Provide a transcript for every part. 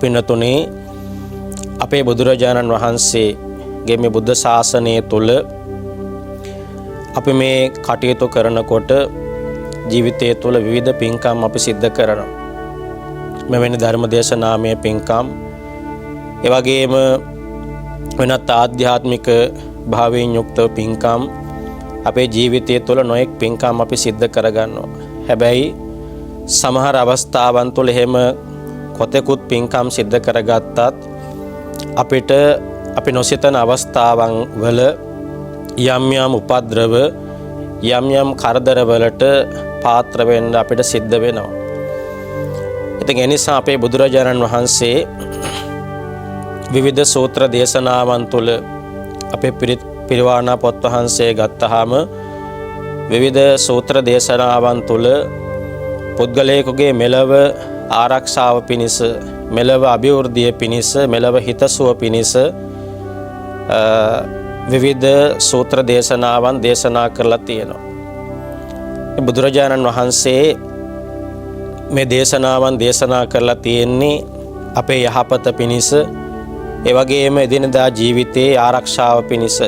පින්නතුනේ අපේ බුදුරජාණන් වහන්සේගේ මේ බුද්ධ ශාසනය තුල අපි මේ කටයුතු කරනකොට ජීවිතය තුළ විවිධ පින්කම් අපි සිද්ධ කරනවා. මෙවැනි ධර්ම දේශනාමය පින්කම්, ඒ වගේම වෙනත් ආධ්‍යාත්මික භාවයෙන් යුක්ත පින්කම් අපේ ජීවිතය තුළ නොඑක් පින්කම් අපි සිද්ධ කරගන්නවා. හැබැයි සමහර අවස්ථාවන් තුළ එහෙම කොතෙකුත් පින්කම් සිද්ධ කරගත්තත් අපිට අපි නොසිතන අවස්ථාවන් වල යම් යම් උපද්‍රව යම් යම් කරදරවලට පාත්‍ර වෙන්න අපිට සිද්ධ වෙනවා. ඉතින් ඒ නිසා අපේ බුදුරජාණන් වහන්සේ විවිධ සූත්‍ර දේශනාවන් තුළ අපේ පිරිවානා පොත් වහන්සේ ගත්තාම විවිධ සූත්‍ර දේශනාවන් තුළ පුද්ගලයෙකුගේ මෙලව ආරක්ෂාව පිණිස, මෙලව අභිවෘද්ධිය පිණිස, මෙලව හිතසුව පිණිස විවිධ සූත්‍ර දේශනාවන් දේශනා කරලා තියෙනවා. බුදුරජාණන් වහන්සේ මේ දේශනාවන් දේශනා කරලා තියෙන්නේ අපේ යහපත පිණිස, ඒ වගේම එදිනදා ජීවිතයේ ආරක්ෂාව පිණිස.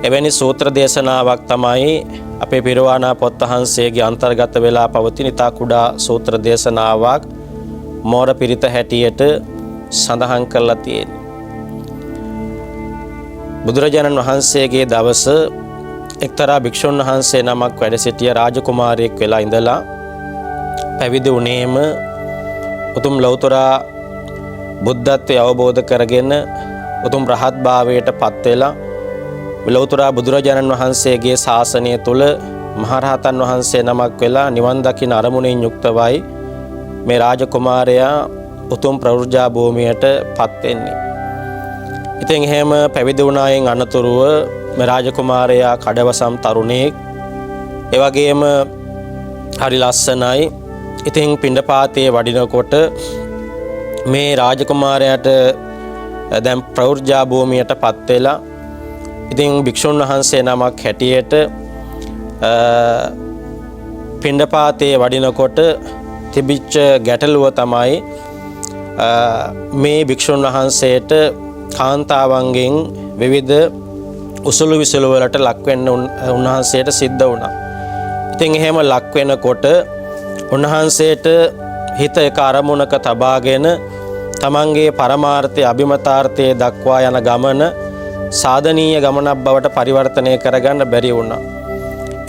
එවැනි සූත්‍ර දේශනාවක් තමයි අපේ පිරිවානා පොත් වහන්සේගේ අන්තර්ගත වෙලා පවතින ඉතා කුඩා සූත්‍ර දේශනාවක් මෝර පිරිත හැටියට සඳහන් කරලා තියෙන්නේ. බුදුරජාණන් වහන්සේගේ දවස එක්තරා භික්ෂුන් වහන්සේ නමක් වැඩ සිටිය රාජකුමාරයෙක් වෙලා ඉඳලා පැවිදි වුණේම උතුම් ලෞතර බුද්ධත්වය අවබෝධ කරගෙන උතුම් රහත් භාවයට පත් වෙලා ලෞතර බුදුරජාණන් වහන්සේගේ ශාසනය තුල මහරහතන් වහන්සේ නමක් වෙලා නිවන් දකින අරමුණෙන් යුක්තවයි මේ රාජකුමාරයා උතුම් ප්‍රවෘජා භූමියට පත් වෙන්නේ. ඉතින් එහෙම පැවිදි වුණායින් අනතුරුව මේ රාජකුමාරයා කඩවසම් තරුණයෙක්, ඒ වගේම හරි ලස්සනයි. ඉතින් පිණ්ඩපාතයේ වඩිනකොට මේ රාජකුමාරයාට දැන් ප්‍රවෘජා භූමියට පත් වෙලා ඉතින් භික්ෂුන් වහන්සේ නමක් හැටියට පිණ්ඩපාතයේ වඩිනකොට තිබිච්ච ගැටලුව තමයි මේ භික්ෂුන් වහන්සේට කාන්තාවන්ගෙන් විවිධ උසුළු විසුළු වලට ලක් වෙන්න උන්වහන්සේට සිද්ධ වුණා. ඉතින් එහෙම ලක් වෙනකොට උන්වහන්සේට හිත එක අරමුණක තබාගෙන තමන්ගේ පරමාර්ථය අභිමතාර්ථය දක්වා යන ගමන සාධනීය ගමනක් බවට පරිවර්තනය කරගන්න බැරි වුණා.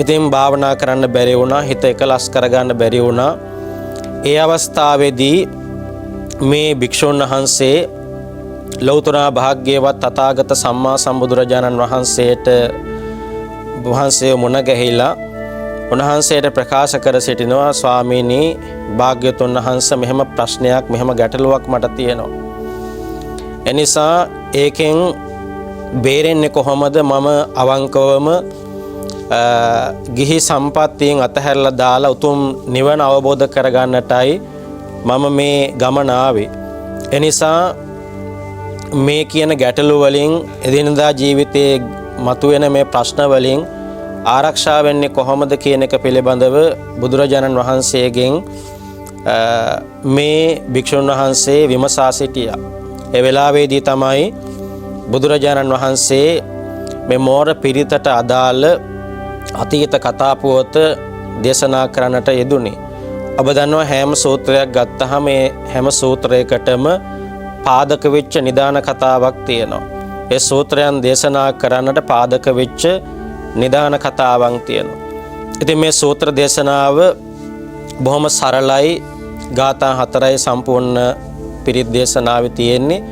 ඉතින් භාවනා කරන්න බැරි වුණා, හිත එකලස් කරගන්න බැරි වුණා. ඒ අවස්ථාවේදී මේ භික්ෂුන් වහන්සේ ලෞතර භාග්‍යවත් තථාගත සම්මා සම්බුදුරජාණන් වහන්සේ මුණ ගැහිලා උන්වහන්සේට ප්‍රකාශ කර සිටිනවා, ස්වාමීනි, භාග්‍යතුන් වහන්සේ මෙහෙම ප්‍රශ්නයක්, මෙහෙම ගැටලුවක් මට තියෙනවා. එනිසා ඒකෙන් බේරෙන්නේ කොහොමද? මම අවංකවම ගිහි සම්පත්තියෙන් අතහැරලා දාලා උතුම් නිවන අවබෝධ කරගන්නටයි මම මේ ගමන ආවේ. එනිසා මේ කියන ගැටලු වලින්, එදිනදා ජීවිතයේ මතුවෙන මේ ප්‍රශ්න වලින් ආරක්ෂා වෙන්නේ කොහොමද කියන එක පිළිබඳව බුදුරජාණන් වහන්සේගෙන් මේ භික්ෂුන් වහන්සේ විමසා සිටියා. ඒ වෙලාවේදී තමයි බුදුරජාණන් වහන්සේ මේ මෝර පිරිතට අදාළ අතීත කතා පුවත දේශනා කරන්නට යෙදුනේ. ඔබ දන්නවා හැම සූත්‍රයක් ගත්තාම මේ හැම සූත්‍රයකටම පාදක වෙච්ච නිදාන කතාවක් තියෙනවා. ඒ සූත්‍රයන් දේශනා කරන්නට පාදක වෙච්ච නිදාන කතාවක් තියෙනවා. ඉතින් මේ සූත්‍ර දේශනාව බොහොම සරලයි, ගාථා 4යි සම්පූර්ණ පිරිත් දේශනාවේ තියෙන්නේ.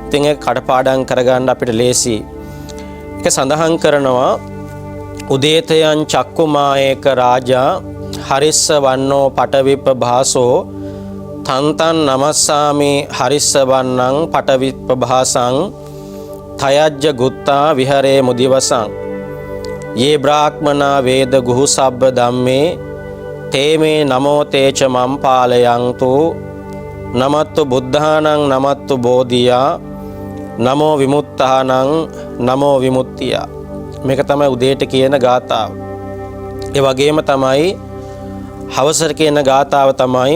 ඉතින් ඒක කඩපාඩම් කරගන්න අපිට ලේසි. ඒක සඳහන් කරනවා, උදේතයන් චක්කුමායේක රාජා හරිස්ස වන්නෝ පටවිප්ප භාසෝ තන්තන් නමස්සාමි හරිස්ස වන්නං පටවිප්ප භාසං තයජ්ජ ගුත්තා විහරේ මුදිවසං යේ බ්‍රාහ්මනා වේද ගුහු සබ්බ ධම්මේ තේමේ නමෝ තේච මම් පාලයන්තු නමත්තු බුද්ධානං නමත්තු බෝධියා නමෝ විමුක්තානං නමෝ විමුක්තියා. මේක තමයි උදේට කියන ගාථාව. ඒ වගේම තමයි හවසට කියන ගාථාව තමයි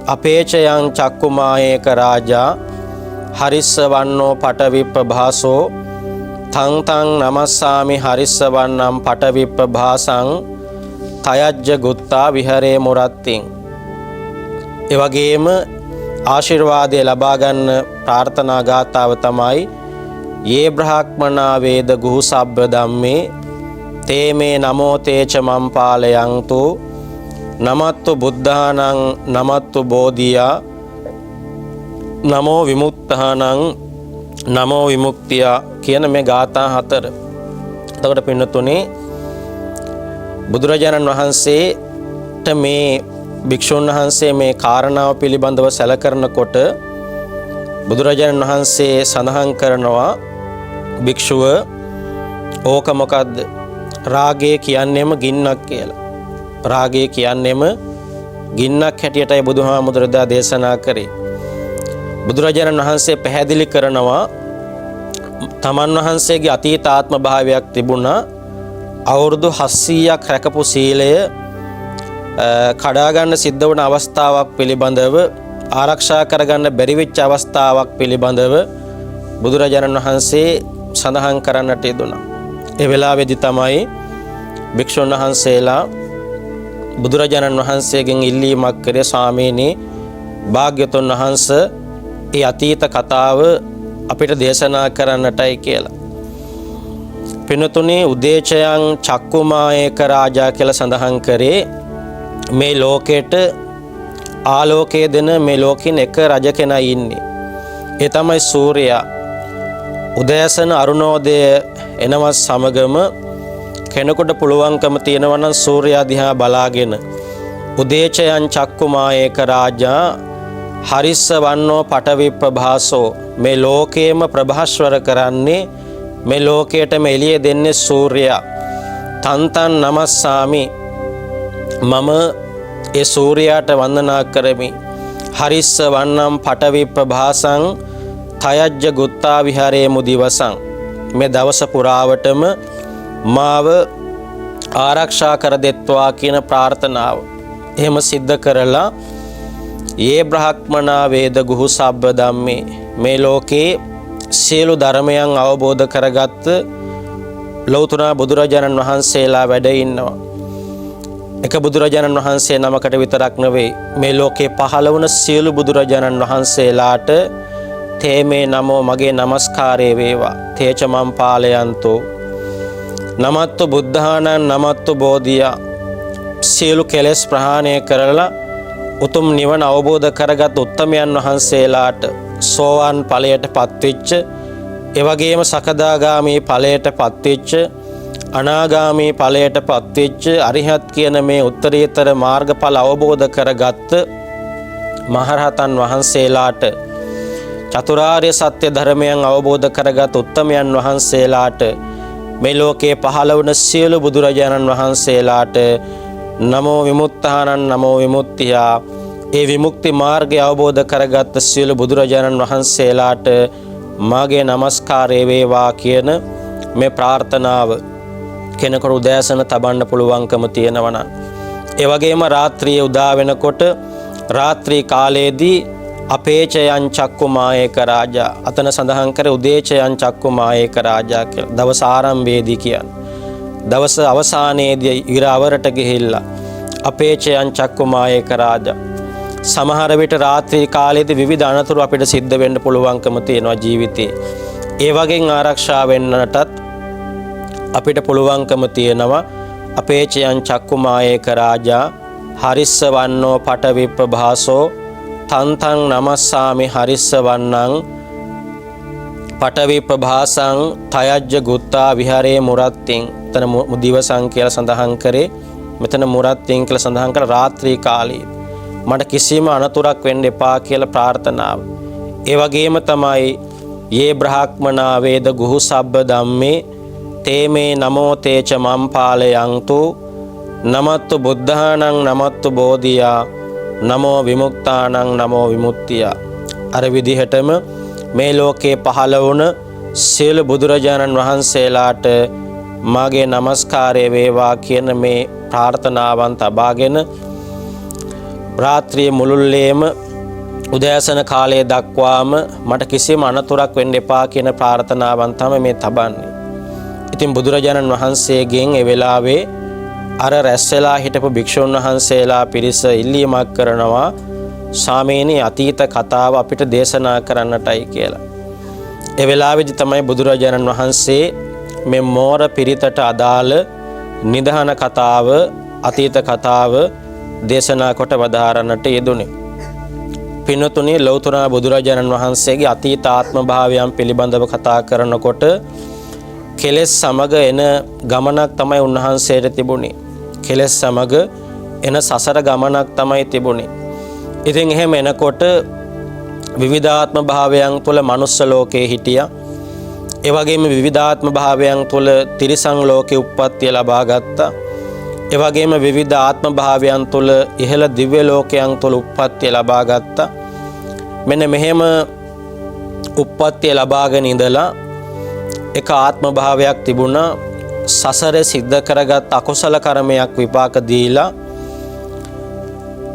අපේචයං චක්කුමායේක රාජා හරිස්ස වන්නෝ පටවිප්ප භාසෝ තං තං නමස්සාමි හරිස්ස වන්නම් පටවිප්ප භාසං තයජ්ජ ගුත්තා විහරේ මුරත්තිං. ඒ වගේම ආශිර්වාදය ලබා ගන්න ප්‍රාර්ථනා ගාථාව තමයි යේ බ්‍රහ්මනා වේද ගුහු සබ්බ ධම්මේ තේ මේ නමෝ තේච මම් පාලයන්තු නමත්තු බුද්ධානං නමත්තු බෝධියා නමෝ විමුක්තානං නමෝ විමුක්තිය කියන මේ ගාථා 4. එතකොට පින්නතුනේ බුදුරජාණන් වහන්සේට මේ භික්ෂුන් වහන්සේ මේ කාරණාව පිළිබඳව සැලකරනකොට බුදුරජාණන් වහන්සේ සඳහන් කරනවා භික්ෂුව ඕක මොකද්ද? රාගය කියන්නේම ගින්නක් කියලා. රාගය කියන්නේම ගින්නක් හැටියටයි බුදුහාමුදුරදා දේශනා කරේ. බුදුරජාණන් වහන්සේ පැහැදිලි කරනවා තමන් වහන්සේගේ අතීත ආත්ම භාවයක් තිබුණා. අවුරුදු 700ක් රැකපු සීලය කඩා ගන්න සිද්ධ වුණ අවස්ථාවක් පිළිබඳව ආරක්ෂා කරගන්න බැරි වෙච්ච අවස්ථාවක් පිළිබඳව බුදුරජාණන් වහන්සේ සඳහන් කරන්නට යෙදුණා. ඒ වෙලාවේදී තමයි භික්ෂුන් වහන්සේලා බුදුරජාණන් වහන්සේගෙන් ඉල්ලීමක් කරේ ස්වාමීනි භාග්‍යතුන් වහන්සේ ඒ අතීත කතාව අපිට දේශනා කරන්නටයි කියලා. පිනතුනේ උදේචයන් චක්කුමායේක රාජා කියලා සඳහන් කරේ මේ ලෝකෙට ආලෝකය දෙන මේ ලෝකින් එක රජ කෙනා ඉන්නේ. ඒ තමයි සූර්යයා. උදෑසන අරුණෝදය එනවත් සමගම කෙනෙකුට පුළුවන්කම තියෙනවා නම් සූර්යයා දිහා බලාගෙන උදේචයන් චක්කුමායේක රාජා හරිස්ස වන්නෝ පටවිප්ප භාසෝ මේ ලෝකේම ප්‍රභාස්වර කරන්නේ මේ ලෝකයටම එළිය දෙන්නේ සූර්යයා. තන්තන් නමස්සාමි මම ඒ සූර්යයාට වන්දනා කරමි. හරිස්ස වන්නම් පටවිප්ප භාසං තයජ්ජ ගුත්තා විහරේ මුදිවසං මේ දවස පුරාවටම මාව ආරක්ෂා කර දෙත්වා කියන ප්‍රාර්ථනාව. එහෙම සිද්ධ කරලා යේ බ්‍රහ්මනා වේද ගුහු සබ්බ ධම්මේ මේ ලෝකේ සියලු ධර්මයන් අවබෝධ කරගත් ලෞතර බුදුරජාණන් වහන්සේලා වැඩ ඉන්නවා. එක බුදුරජාණන් වහන්සේ නමකට විතරක් නෙවෙයි මේ ලෝකේ පහළ වුණ සියලු බුදුරජාණන් වහන්සේලාට තේමේ නමෝ මගේ নমස්කාරය වේවා. තේච මම් පාලයන්තෝ නමත්තු බුද්ධානං නමත්තු බෝධියා සියලු කෙලෙස් ප්‍රහාණය කරලා උතුම් නිවන අවබෝධ කරගත් උත්තමයන් වහන්සේලාට සෝවාන් ඵලයට පත්වෙච්ච ඒ වගේම සකදාගාමී ඵලයට පත්වෙච්ච අනාගාමී ඵලයට පත්වෙච්ච අරිහත් කියන මේ උත්තරීතර මාර්ගඵල අවබෝධ කරගත් මහරහතන් වහන්සේලාට චතුරාර්ය සත්‍ය ධර්මයන් අවබෝධ කරගත් උත්තමයන් වහන්සේලාට මේ ලෝකේ පහළ වුණ සියලු බුදුරජාණන් වහන්සේලාට නමෝ විමුක්තානං නමෝ විමුක්තියා ඒ විමුක්ති මාර්ගය අවබෝධ කරගත් සියලු බුදුරජාණන් වහන්සේලාට මාගේ নমස්කාරය වේවා කියන මේ ප්‍රාර්ථනාව කෙනෙකුට උදෑසන තබන්න පුළුවන්කම තියෙනවා නම් ඒ වගේම රාත්‍රියේ උදා වෙනකොට රාත්‍රී කාලයේදී අපේචයන් චක්කුමායේක රාජා අතන සඳහන් කරේ උදේචයන් චක්කුමායේක රාජා කියලා. දවස ආරම්භයේදී කියන්නේ. දවස අවසානයේදී ඉර අවරට ගිහිල්ලා අපේචයන් චක්කුමායේක රාජා. සමහර විට රාත්‍රී කාලයේදී විවිධ අනතුරු අපිට සිද්ධ වෙන්න පුළුවන්කම තියෙනවා ජීවිතේ. ඒ වගේන් ආරක්ෂා වෙන්නටත් අපිට පුළුවන්කම තියෙනවා අපේචයන් චක්කුමායේක රාජා හරිස්ස වන්නෝ පටවිප්ප භාසෝ තන්තං නමස්සාමි හරිස්ස වන්නං පටවිප්ප භාසං තයජ්ජ ගුත්තා විහරේ මුරත්තිං. එතන මුදිවසං කියලා සඳහන් කරේ. මෙතන මුරත්තිං කියලා සඳහන් කළ රාත්‍රී කාලයේ මට කිසිම අනතුරක් වෙන්න එපා කියලා ප්‍රාර්ථනාව. ඒ වගේම තමයි යේ බ්‍රහ්මනා වේද ගුහු සබ්බ ධම්මේ තේමේ නමෝ තේච මම් පාලයන්තු නමත්තු බුද්ධානං නමත්තු බෝධියා නමෝ විමුක්තානං නමෝ විමුක්තියා. අර විදිහටම මේ ලෝකේ පහළ වුණ සියලු බුදුරජාණන් වහන්සේලාට මාගේ নমස්කාරය වේවා කියන මේ ප්‍රාර්ථනාවන් තබාගෙන රාත්‍රියේ මුළුල්ලේම උදෑසන කාලයේ දක්වාම මට කිසිම අනතුරක් වෙන්න එපා කියන ප්‍රාර්ථනාවන් තමයි මේ තබන්නේ. ඉතින් බුදුරජාණන් වහන්සේගෙන් ඒ වෙලාවේ අර රැස් වෙලා හිටපු භික්ෂුන් වහන්සේලා පිරිස ඉල්ලීමක් කරනවා ස්වාමීනි අතීත කතාව අපිට දේශනා කරන්නටයි කියලා. ඒ වෙලාවේදී තමයි බුදුරජාණන් වහන්සේ මේ මෝර පිරිතට අදාළ නිධාන කතාව අතීත කතාව දේශනා කොට වදාරන්නට යෙදුනේ. පින්වතුනි ලෞතර බුදුරජාණන් වහන්සේගේ අතීත ආත්ම භාවයන් පිළිබඳව කතා කරනකොට කෙලෙස් සමග එන ගමනක් තමයි උන්වහන්සේට තිබුණේ. කෙලෙස් සමග එන සසර ගමනක් තමයි තිබුණේ. ඉතින් එහෙම එනකොට විවිධාත්ම භාවයන් තුළ මනුස්ස ලෝකේ හිටියා. ඒ වගේම විවිධාත්ම භාවයන් තුළ තිරිසන් ලෝකේ උප්පත්තිය ලබා ගත්තා. ඒ වගේම විවිධ ආත්ම භාවයන් තුළ ඉහළ දිව්‍ය ලෝකයන් තුළ උප්පත්තිය ලබා ගත්තා. මෙන්න මෙහෙම උප්පත්තිය ලබාගෙන ඉඳලා එක ආත්ම භාවයක් තිබුණා. සසරේ සිද්ධ කරගත් අකුසල කර්මයක් විපාක දීලා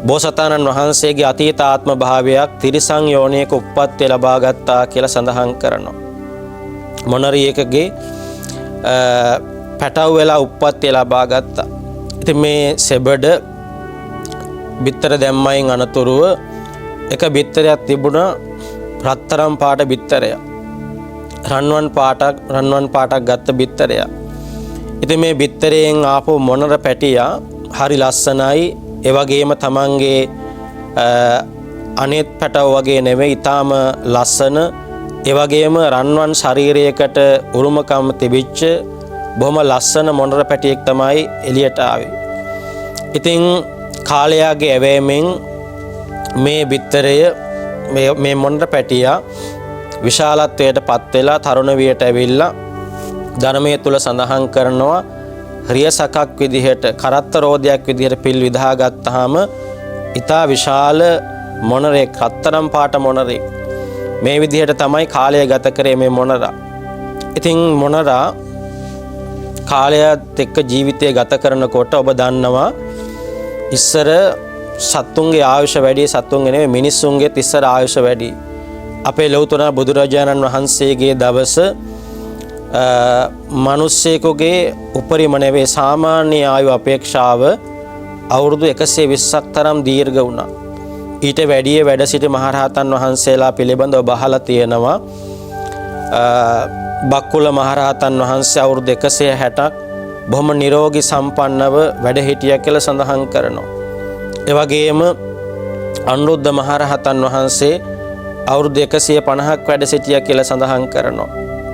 බෝසතාණන් වහන්සේගේ අතීත ආත්ම භාවයක් තිරිසන් යෝනියක උප්පත්තිය ලබා ගත්තා කියලා සඳහන් කරනවා. මොනරියකගේ පැටව වෙලා උප්පත්තිය ලබා ගත්තා. ඉතින් මේ සෙබඩ බිත්තර දැම්මයින් අනතුරුව එක බිත්තරයක් තිබුණා රත්තරන් පාට බිත්තරයක්. රන්වන් පාටක් ගත්ත බිත්තරයක්. ඉතින් මේ බිත්තරයෙන් ආපු මොනර පැටියා හරි ලස්සනයි. ඒ වගේම තමන්ගේ අනෙත් පැටව වගේ නෙවෙයි ඊටාම ලස්සන. ඒ වගේම රන්වන් ශරීරයකට උරුමකම් තිබිච්ච බොහොම ලස්සන මොනර පැටියෙක් තමයි එළියට ආවේ. ඉතින් කාලයාගේ ඇවෑමෙන් මේ බිත්තරය මේ මොනර පැටියා විශාලත්වයට පත් වෙලා තරුණ වියට ඇවිල්ලා ධර්මයේ තුල සඳහන් කරනවා රියසකක් විදිහට කරත්ත රෝදයක් විදිහට පිල් විදහා ගත්තාම ඊටා විශාල මොනරෙක් රත්තරන් පාට මොනරෙක් මේ විදිහට තමයි කාලය ගත කරේ මේ මොනරා. ඉතින් මොනරා කාලයත් එක්ක ජීවිතය ගත කරනකොට ඔබ දන්නවා ඉස්සර සත්තුන්ගේ ආයුෂ වැඩි සත්තුන්ගේ නෙවෙයි මිනිස්සුන්ගේත් ඉස්සර ආයුෂ වැඩි. අපේ ලෞතර බුදුරජාණන් වහන්සේගේ දවස මිනිස්සෙකුගේ උපරිම නෙවෙයි සාමාන්‍ය ආයු අපේක්ෂාව අවුරුදු 120ක් තරම් දීර්ඝ වුණා. ඊට වැඩිය වැඩ සිටි මහරහතන් වහන්සේලා පිළිබඳව බහලා තියෙනවා. බක්කුල මහරහතන් වහන්සේ අවුරුදු 160ක් බොහොම නිරෝගී සම්පන්නව වැඩ හිටියා කියලා සඳහන් කරනවා. ඒ වගේම අනුරුද්ධ මහරහතන් වහන්සේ අවුරුදු 150ක් වැඩ සිටියා කියලා සඳහන් කරනවා.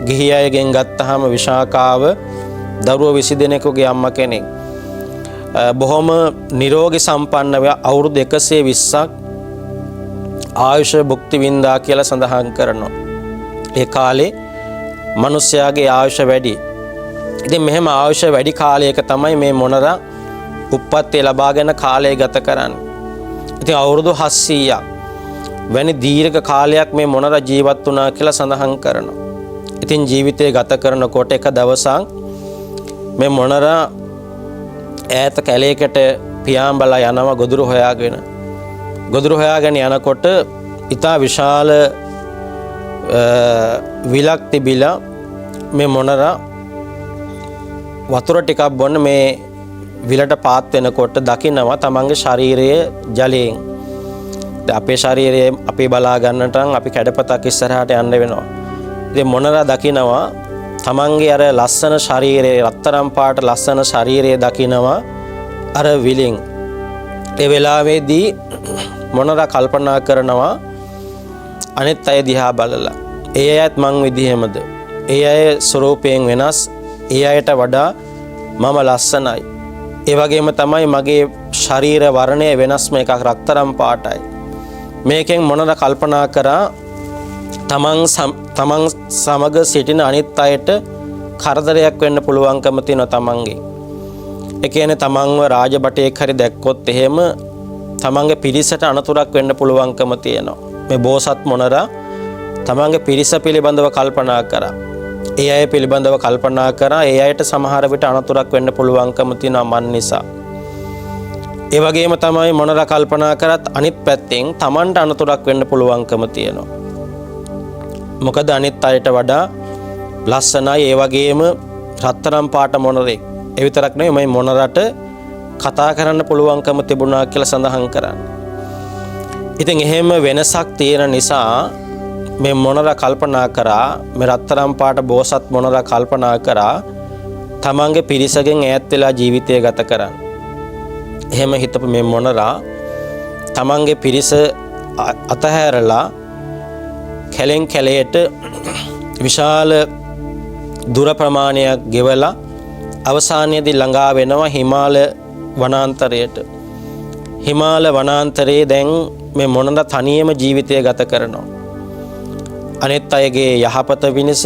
ගිහි අයගෙන් ගත්තාම විශාකාව දරුවෝ 20 දෙනෙකුගේ අම්මා කෙනෙක්. බොහොම නිරෝගී සම්පන්නව අවුරුදු 120ක් ආයුෂ භුක්ති විඳා කියලා සඳහන් කරනවා. ඒ කාලේ මිනිස්යාගේ ආයුෂ වැඩි. ඉතින් මෙහෙම ආයුෂ වැඩි කාලයක තමයි මේ මොනරා උප්පත්තිය ලබාගෙන කාලය ගත කරන්නේ. ඉතින් අවුරුදු 700ක් වැනි දීර්ඝ කාලයක් මේ මොනරා ජීවත් වුණා කියලා සඳහන් කරනවා. ඉතින් ජීවිතය ගත කරනකොට එක දවසක් මේ මොනරා ඈත කැලේකට පියාඹලා යනවා ගොදුරු හොයාගෙන. ගොදුරු හොයාගෙන යනකොට ඊටා විශාල විලක් තිබිලා මේ මොනරා වතුර ටිකක් බොන්න මේ විලට පාත් වෙනකොට දකින්නවා තමන්ගේ ශරීරයේ ජලයෙන්. දැන් අපේ ශරීරයේ අපි බලා ගන්නට අපි කැඩපතක් ඉස්සරහට යන්න වෙනවා. ඉතින් මොනරා දකින්නවා තමන්ගේ අර ලස්සන ශරීරයේ රත්තරන් පාට ලස්සන ශරීරයේ දකින්නවා අර විලින්. ඒ වෙලාවේදී මොනරා කල්පනා කරනවා අනිත් අය දිහා බලලා ඒ අයත් මං විදිහෙමද? ඒ අය ස්වරූපයෙන් වෙනස්, ඒ අයට වඩා මම ලස්සනයි. ඒ වගේම තමයි මගේ ශරීර වර්ණය වෙනස්ම එකක් රත්තරන් පාටයි. මේකෙන් මොනරා කල්පනා කරා තමන් සමග සිටින අනිත් අයට කරදරයක් වෙන්න පුළුවන්කම තියෙනවා තමන්ගේ. ඒ කියන්නේ තමන්ව රාජබටයෙක් හරි දැක්කොත් එහෙම තමන්ගේ පිරිසට අනතුරක් වෙන්න පුළුවන්කම තියෙනවා. මේ බෝසත් මොනරා තමන්ගේ පිරිස පිළිබඳව කල්පනා කරා. ඒ අය පිළිබඳව කල්පනා කරා ඒ අයට සමහර විට අනතුරක් වෙන්න පුළුවන්කම තියෙනවා මන් නිසා. ඒ වගේම තමයි මොනරා කල්පනා කරත් අනිත් පැත්තෙන් Tamanට අනතුරක් වෙන්න පුළුවන්කම තියෙනවා. මොකද අනිත් අයට වඩා ලස්සනයි, ඒ වගේම රත්තරන් පාට මොනරෙක්. ඒ විතරක් නෙවෙයි මේ මොනරට කතා කරන්න පුළුවන්කම තිබුණා කියලා සඳහන් කරන්නේ. ඉතින් එහෙම වෙනසක් තියෙන නිසා මේ මොනරා කල්පනා කරා, මේ රත්තරන් පාට බෝසත් මොනරා කල්පනා කරා තමන්ගේ පිරිසගෙන් ඈත් වෙලා ජීවිතය ගත කරන්න. එහෙම හිතපු මේ මොනරා තමන්ගේ පිරිස අතහැරලා කැලෙන් කැලයට විශාල දුර ප්‍රමාණයක් ගෙවලා අවසානයේදී ළඟා වෙනවා හිමාල වනාන්තරයට. හිමාල වනාන්තරයේ දැන් මේ මොනරා තනියම ජීවිතය ගත කරනවා. අනිත් අයගේ යහපත පිණිස,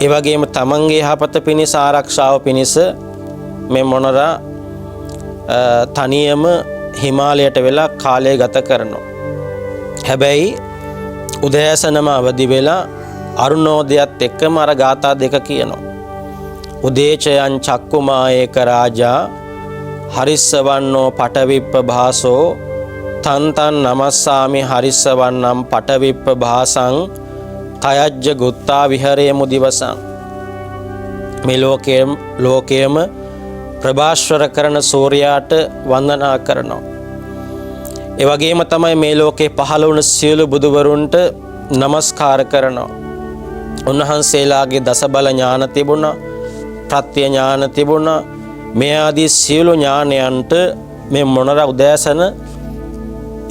ඒ වගේම තමන්ගේ යහපත පිණිස, ආරක්ෂාව පිණිස මේ මොනරා තනියම හිමාලයට වෙලා කාලය ගත කරනවා. හැබැයි උදෑසනම අවදි වෙලා අරුණෝදයත් එක්කම අර ගාථා දෙක කියනවා. උදේචයන් චක්කුමායේක රාජා හරිස්සවන්නෝ පටවිප්ප භාසෝ තන්තන් නමස්සාමි හරිස්සවන්නම් පටවිප්ප භාසං තයජ්ජ ගුත්තා විහරේ මුදිවසං. මේ ලෝකයේම ප්‍රභාස්වර කරන සූර්යාට වන්දනා කරනවා. ඒ වගේම තමයි මේ ලෝකේ පහළ වුණ සියලු බුදුවරුන්ට නමස්කාර කරනවා. උන්වහන්සේලාගේ දසබල ඥාන තිබුණා, ප්‍රත්‍ය ඥාන තිබුණා. මේ ආදී සියලු ඥානයන්ට මේ මොනරා උදෑසන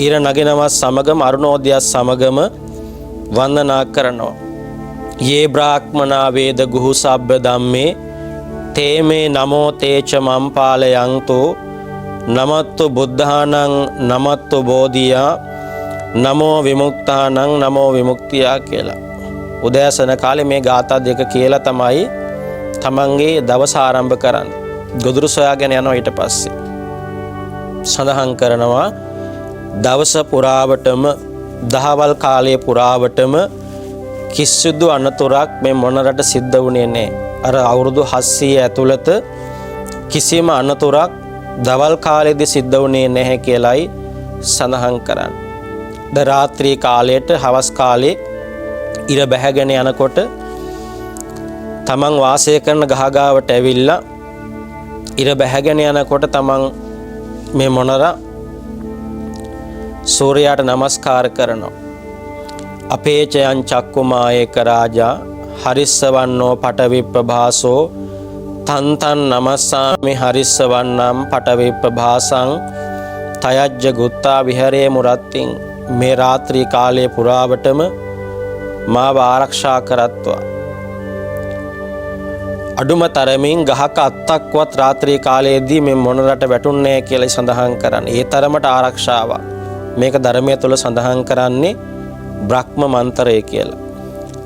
ඉර නගිනවත් සමගම අරුණෝදයත් සමගම වන්දනා කරනවා. යේ බ්‍රාහ්මනා වේද ගුහු සබ්බ ධම්මේ තේමේ නමෝ තේච මම්පාලයන්තු නමත්තු බුද්ධානං නමත්තු බෝධියා නමෝ විමුක්තානං නමෝ විමුක්තියා කියලා. උදෑසන කාලේ මේ ගාථා දෙක කියලා තමයි තමන්ගේ දවස ආරම්භ කරන්නේ. ගොදුරු සොයාගෙන යනවා. ඊට පස්සේ සඳහන් කරනවා දවස පුරාවටම දහවල් කාලයේ පුරාවටම කිසිදු අනතුරක් මේ මොනරට සිද්ධ වුණේ නැහැ. අර අවුරුදු 700 ඇතුළත කිසිම අනතුරක් දවල් කාලයේදී සිද්ධ වුණේ නැහැ කියලයි සඳහන් කරන්නේ. ද රාත්‍රී කාලයට හවස් කාලේ ඉර බැහැගෙන යනකොට තමන් වාසය කරන ගහගාවට ඇවිල්ලා ඉර බැහැගෙන යනකොට තමන් මේ මොනරා සූර්යාට නමස්කාර කරනවා. අපේචයන් චක්කුමායේක රාජා හරිස්සවන්නෝ පටවිප්ප භාසෝ තන්තන් නමස්සාමි හරිස්සවන්නම් පටවිප්ප භාසං තයජ්ජ ගුත්තා විහරේ මුරත්තිං. මේ රාත්‍රී කාලයේ පුරාවටම මාව ආරක්ෂා කරත්වා. අඩුම තරමින් ගහක අත්තක්වත් රාත්‍රී කාලයේදී මේ මොනරට වැටුන්නේ කියලා සඳහන් කරන්නේ. ඒ තරමට ආරක්ෂාවක්. මේක ධර්මයේ තුල සඳහන් කරන්නේ බ්‍රහ්ම මන්ත්‍රය කියලා.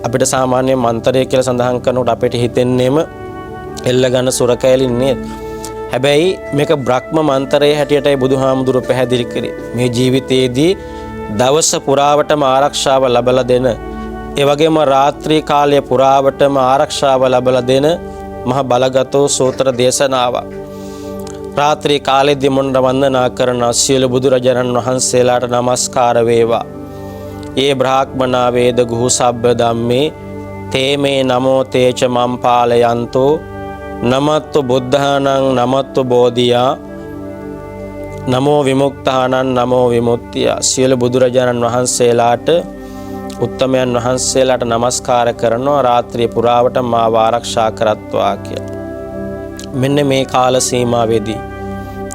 අපිට සාමාන්‍ය මන්ත්‍රය කියලා සඳහන් කරනකොට අපිට හිතෙන්නේම එල්ල ගන්න සුරකැලින් නේද? හැබැයි මේක බ්‍රහ්ම මන්ත්‍රයේ හැටියටයි බුදුහාමුදුරුවෝ පැහැදිලි කරේ. මේ ජීවිතයේදී දවස පුරාවටම ආරක්ෂාව ලැබලා දෙන, ඒ වගේම රාත්‍රී කාලයේ පුරාවටම ආරක්ෂාව ලැබලා දෙන මහ බලගතෝ සූත්‍ර දේශනාවක්. රාත්‍රී කාලයේදී මොනරා වන්දනා කරන සියලු බුදුරජාණන් වහන්සේලාට නමස්කාර වේවා. ඒ බ්‍රාහ්මනා වේද ගුහු සබ්බ ධම්මේ තේමේ නමෝ තේච මම්පාලයන්තෝ නමත්තු බුද්ධානං නමත්තු බෝධියා නමෝ විමුක්තානං නමෝ විමුක්තිය. සියලු බුදුරජාණන් වහන්සේලාට, උත්තමයන් වහන්සේලාට නමස්කාර කරනවා. රාත්‍රිය පුරාවට මාව ආරක්ෂා කරත්වා කියලා. මෙන්න මේ කාල සීමාවේදී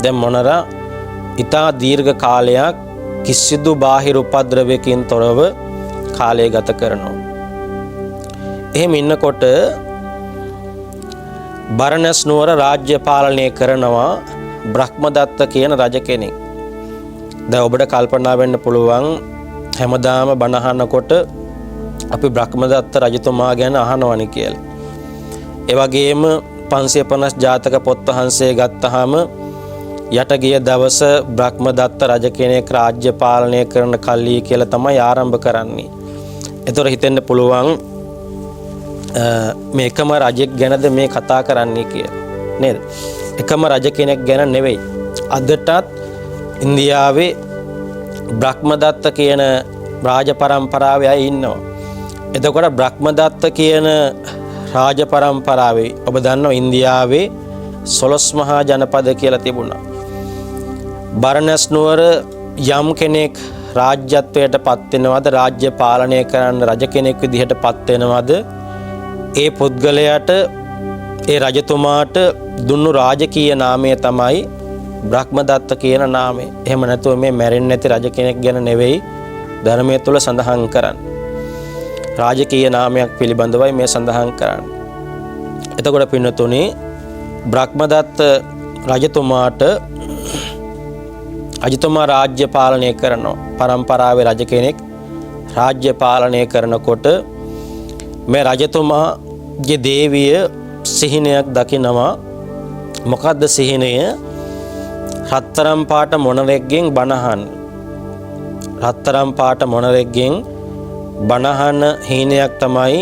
දැන් මොනරා ඊතා දීර්ඝ කාලයක් කිසිදු බාහිර උපද්‍රවයකින් තොරව කාලය ගත කරනවා. එහෙම ඉන්නකොට බරණැස් නුවර රාජ්‍ය පාලනය කරනවා බ්‍රහ්මදත්ත කියන රජ කෙනෙක්. දැන් ඔබට කල්පනා වෙන්න පුළුවන් හැමදාම බණ අහනකොට අපි බ්‍රහ්මදත්ත රජතුමා ගැන අහනවනේ කියලා. ඒ වගේම 550 ජාතක පොත් වහන්සේ ගත්තාම යට ගිය දවස බ්‍රහ්මදත්ත රජ කෙනෙක් රාජ්‍ය පාලනය කරන කල්ලි කියලා තමයි ආරම්භ කරන්නේ. ඒතර හිතෙන්න පුළුවන් මේ එකම රජෙක් ගැනද මේ කතා කරන්නේ කියලා නේද? එකම රජ කෙනෙක් ගැන නෙවෙයි. අදටත් ඉන්දියාවේ බ්‍රහ්මදත්ත කියන රාජ පරම්පරාවේ අය ඉන්නවා. එතකොට බ්‍රහ්මදත්ත කියන රාජ පරම්පරාවේ ඔබ දන්නවා ඉන්දියාවේ 12 මහා ජනපද කියලා තිබුණා. බරණැස් නුවර යම් කෙනෙක් රාජ්‍යත්වයට පත් වෙනවද, රාජ්‍ය පාලනය කරන්න රජ කෙනෙක් විදිහට පත් වෙනවද, ඒ පුද්ගලයාට ඒ රජතුමාට දුන්නු රාජකීය නාමය තමයි බ්‍රහ්මදත්ත කියන නාමය. එහෙම නැතුව මේ මැරෙන්නේ නැති රජ කෙනෙක් ගැන නෙවෙයි ධර්මයේ තුල සඳහන් කරන්නේ. රාජකීය නාමයක් පිළිබඳවයි මේ සඳහන් කරන්නේ. එතකොට පින්නතුනි බ්‍රහ්මදත්ත රජතුමා රාජ්‍ය පාලනය කරනවා. පරම්පරාවේ රජ කෙනෙක් රාජ්‍ය පාලනය කරනකොට මේ රජතුමාගේ දේවිය සිහිනයක් දකිනවා. මොකද්ද සිහිනය? රත්තරම් පාට මොණරෙක්ගෙන් බණහන්. රත්තරම් පාට මොණරෙක්ගෙන් බණහන හීනයක් තමයි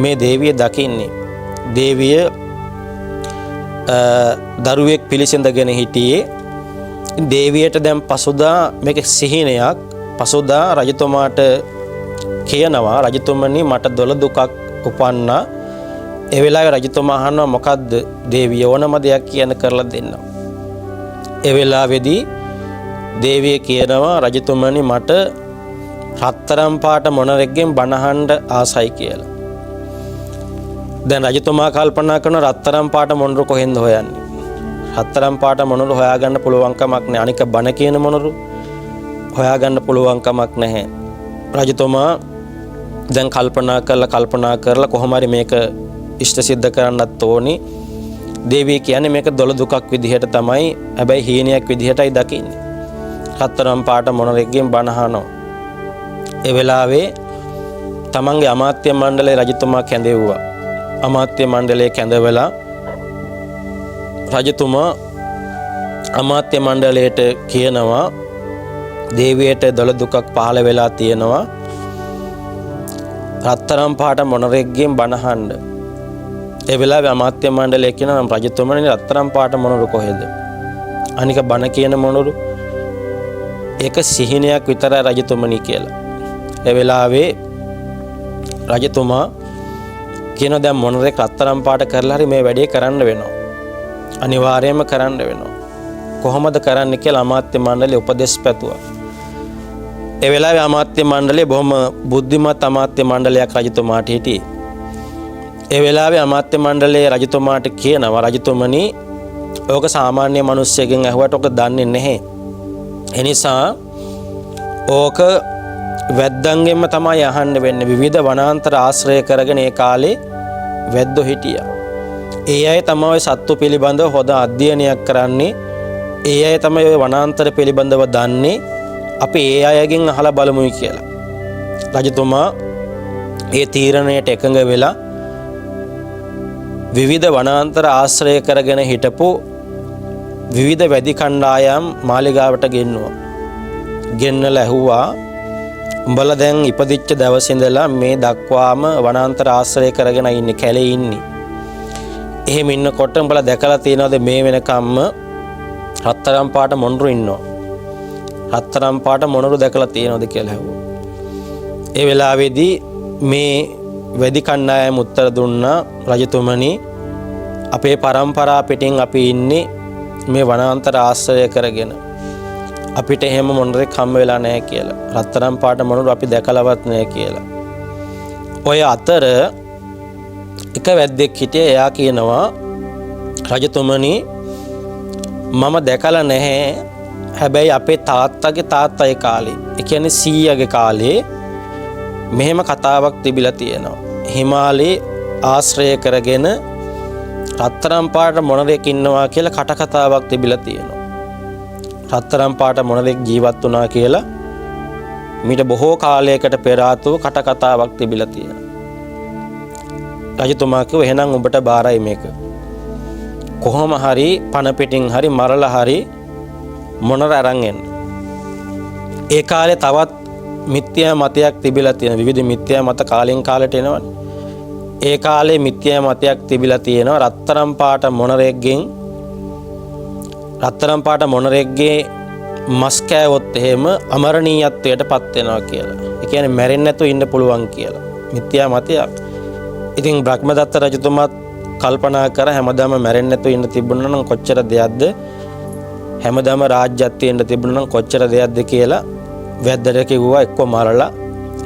මේ දේවිය දකින්නේ. දේවිය දරුවෙක් පිළිසඳගෙන හිටියේ. දේවියට දැන් පසුදා මේක සිහිනයක්. පසුදා රජතුමාට කියනවා රජතුමනි මට දොළ දුකක් උපන්නා. ඒ වෙලාවේ රජතුමා අහනවා මොකද්ද දේවිය ඕනම දෙයක් කියන කරලා දෙන්න. ඒ වෙලාවේදී දේවිය කියනවා රජතුමනි මට රත්තරම් පාට මොණරෙක්ගෙන් බණහන්න ආසයි කියලා. දැන් රජතුමා කල්පනා කරන රත්තරම් පාට මොණරු කොහෙන්ද හොයන්නේ? රත්තරම් පාට මොණරු හොයාගන්න පුළුවන් කමක් නැහැ. අනික බණ කියන මොණරු හොයාගන්න පුළුවන් කමක් නැහැ. රජතුමා දැන් කල්පනා කරලා කොහොම හරි මේක ඉෂ්ට සිද්ධ කරන්නත් ඕනි. දේවිය කියන්නේ මේක දොළ දුකක් විදිහට තමයි, හැබැයි හීනයක් විදිහටයි දකින්නේ. රත්තරම් පාට මොණරෙක්ගෙන් බණහනවා. ඒ වෙලාවේ තමන්ගේ අමාත්‍ය මණ්ඩලයේ රජතුමා කැඳෙව්වා. අමාත්‍ය මණ්ඩලයේ කැඳවලා රජතුමා අමාත්‍ය මණ්ඩලයට කියනවා දේවියට දොළ දුකක් පහළ වෙලා තියෙනවා. රත්තරම් පාට මොණරෙක්ගෙන් බණහන්න. ඒ වෙලාවේ අමාත්‍ය මණ්ඩලය කියනවා නම් රජතුමනි රත්තරම් පාට මොණරු කොහෙද? අනික බණ කියන මොණරු ඒක සිහිනයක් විතරයි රජතුමනි කියලා. ඒ වෙලාවේ රජතුමා කියනවා දැන් මොණරෙක් රත්තරම් පාට කරලා හරි මේ වැඩේ කරන්න වෙනවා. අනිවාර්යයෙන්ම කරන්න වෙනවා. කොහොමද කරන්න කියලා අමාත්‍ය මණ්ඩලය උපදෙස් පැතුවා. ඒ වෙලාවේ අමාත්‍ය මණ්ඩලය බොහොම බුද්ධිමත් අමාත්‍ය මණ්ඩලයක් රජතුමාට හිටියේ. ඒ වෙලාවේ අමාත්‍ය මණ්ඩලයේ රජතුමාට කියනවා රජතුමනි ඕක සාමාන්‍ය මිනිස්සෙක්ගෙන් අහුවට ඕක දන්නේ නැහැ. ඒ නිසා ඕක වැද්දන්ගෙන්ම තමයි අහන්න වෙන්නේ. විවිධ වනාන්තර ආශ්‍රය කරගෙන ඒ කාලේ වැද්දෝ හිටියා. ඒ අය තමයි සත්තු පිළිබඳව හොඳ අධ්‍යයනයක් කරන්නේ. ඒ අය තමයි ওই වනාන්තර පිළිබඳව දන්නේ. අපි ඒ අයගෙන් අහලා බලමුයි කියලා. රජතුමා ඒ තීරණයට එකඟ වෙලා විවිධ වනාන්තර ආශ්‍රය කරගෙන හිටපු විවිධ වැදි කණ්ඩායම් මාලිගාවට ගෙන්නුවා. ගෙන්නලා ඇහුවා උඹලා දැන් ඉපදිච්ච දවසේ ඉඳලා මේ දක්වාම වනාන්තර ආශ්‍රය කරගෙන ඉන්නේ, කැලේ ඉන්නේ. එහෙම ඉන්නකොට උඹලා දැකලා තියෙනවද මේ වෙනකම්ම රත්තරම් පාට මොණරු ඉන්නවා? රත්තරම් පාට මොණරු දැකලා තියෙනවද කියලා ඇහුවා. ඒ වෙලාවේදී මේ වැදි කණ්ඩායම උත්තර දුන්නා රජතුමනි අපේ පරම්පරා පිටින් අපි ඉන්නේ මේ වනාන්තර ආශ්‍රය කරගෙන. අපිට එහෙම මොණරෙක් හම්බ වෙලා නැහැ කියලා. රත්තරම් පාට මොණරු අපි දැකලවත් නැහැ කියලා. ඔය අතර එක වැද්දෙක් හිටියේ. එයා කියනවා රජතුමනි මම දැකලා නැහැ. හැබැයි අපේ තාත්තගේ තාත්තගේ කාලේ, ඒ කියන්නේ සීයාගේ කාලේ මෙහෙම කතාවක් තිබිලා තියෙනවා. හිමාලයේ ආශ්‍රය කරගෙන රත්තරම් පාට මොණරෙක් ඉන්නවා කියලා කටකතාවක් තිබිලා තියෙනවා. රත්තරම් පාට මොණරෙක් ජීවත් වුණා කියලා මීට බොහෝ කාලයකට පෙර ආතුව කටකතාවක් තිබිලා තියෙනවා. රජතුමා කිව්වා එහෙනම් ඔබට බාරයි මේක. කොහොම හරි පණ පිටින් හරි මරලා හරි මොණර අරන් එන්න. ඒ කාලේ තවත් මිත්‍යා මතයක් තිබිලා තියෙන විවිධ මිත්‍යා මත කාලෙන් කාලට එනවනේ. ඒ කාලේ මිත්‍යා මතයක් තිබිලා තියෙනවා රත්තරම් පාට මොණරෙක්ගේ මස් කෑවොත් එහෙම අමරණීයත්වයට පත් වෙනවා කියලා. ඒ කියන්නේ මැරෙන්නේ නැතුව ඉන්න පුළුවන් කියලා. මිත්‍යා මතයක්. ඉතින් බ්‍රහ්මදත්ත රජතුමාත් කල්පනා කර හැමදාම මැරෙන්නේ නැතුව ඉන්න තිබුණා නම් කොච්චර දෙයක්ද? හැමදාම රාජ්‍යයක් තියෙන්න තිබුණා නම් කොච්චර දෙයක්ද කියලා වැද්දට කිව්වා එක්ක මරලා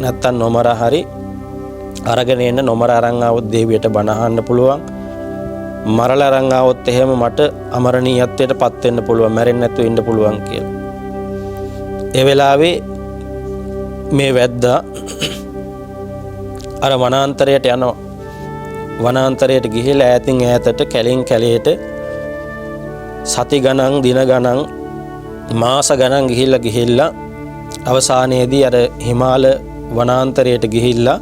නැත්තම් නොමර හරි අරගෙන එන්න. නොමර අරන් ආවොත් දේවියට බණ අහන්න පුළුවන්. මරලා අරන් ආවොත් එහෙම මට අමරණීයත්වයට පත් වෙන්න පුළුවන්, මැරෙන්නේ නැතුව ඉන්න පුළුවන් කියලා. ඒ වෙලාවේ මේ වැද්දා අර වනාන්තරයට යනවා. වනාන්තරයට ගිහිලා ඈතින් ඈතට කැලෙන් කැලේට සති ගණන්, දින ගණන්, මාස ගණන් ගිහිල්ලා අවසානයේදී අර හිමාල වනාන්තරයට ගිහිල්ලා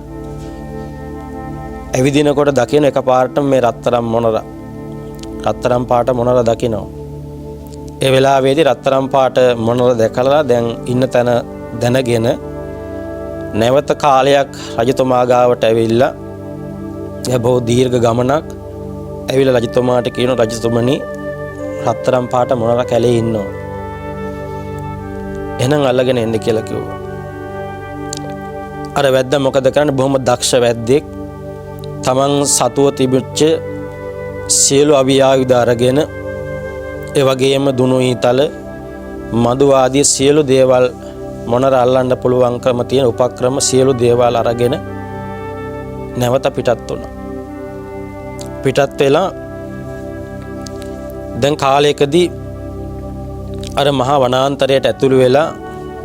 ඇවිදිනකොට දකින එකපාරටම මේ රත්තරන් පාට මොනර දකිනවා. ඒ වෙලාවේදී රත්තරන් පාට මොනර දැකලා දැන් ඉන්න තැන දැනගෙන නැවත කාලයක් රජතුමා ගාවට ඇවිල්ලා බොහෝ දීර්ඝ ගමනක් ඇවිල්ලා රජතුමාට කියන රජතුමනි රත්තරන් පාට මොනර කැලේ ඉන්නවා. එහෙනම් අල්ලගෙන එන්න කියලා කිව්වා. අර වැද්දා මොකද කරන්නේ? බොහොම දක්ෂ වැද්දෙක්. තමන් සතුව තිබිච්ච සියලු අවියායුධ අරගෙන ඒ වගේම දුනු ඊතල මදු ආදී සියලු දේවල් මොනර අල්ලන්න පුළුවන්කම තියෙන උපක්‍රම සියලු දේවල් අරගෙන නැවත පිටත් වුණා. පිටත් වෙලා දැන් කාලයකදී අර මහා වනාන්තරයට ඇතුළු වෙලා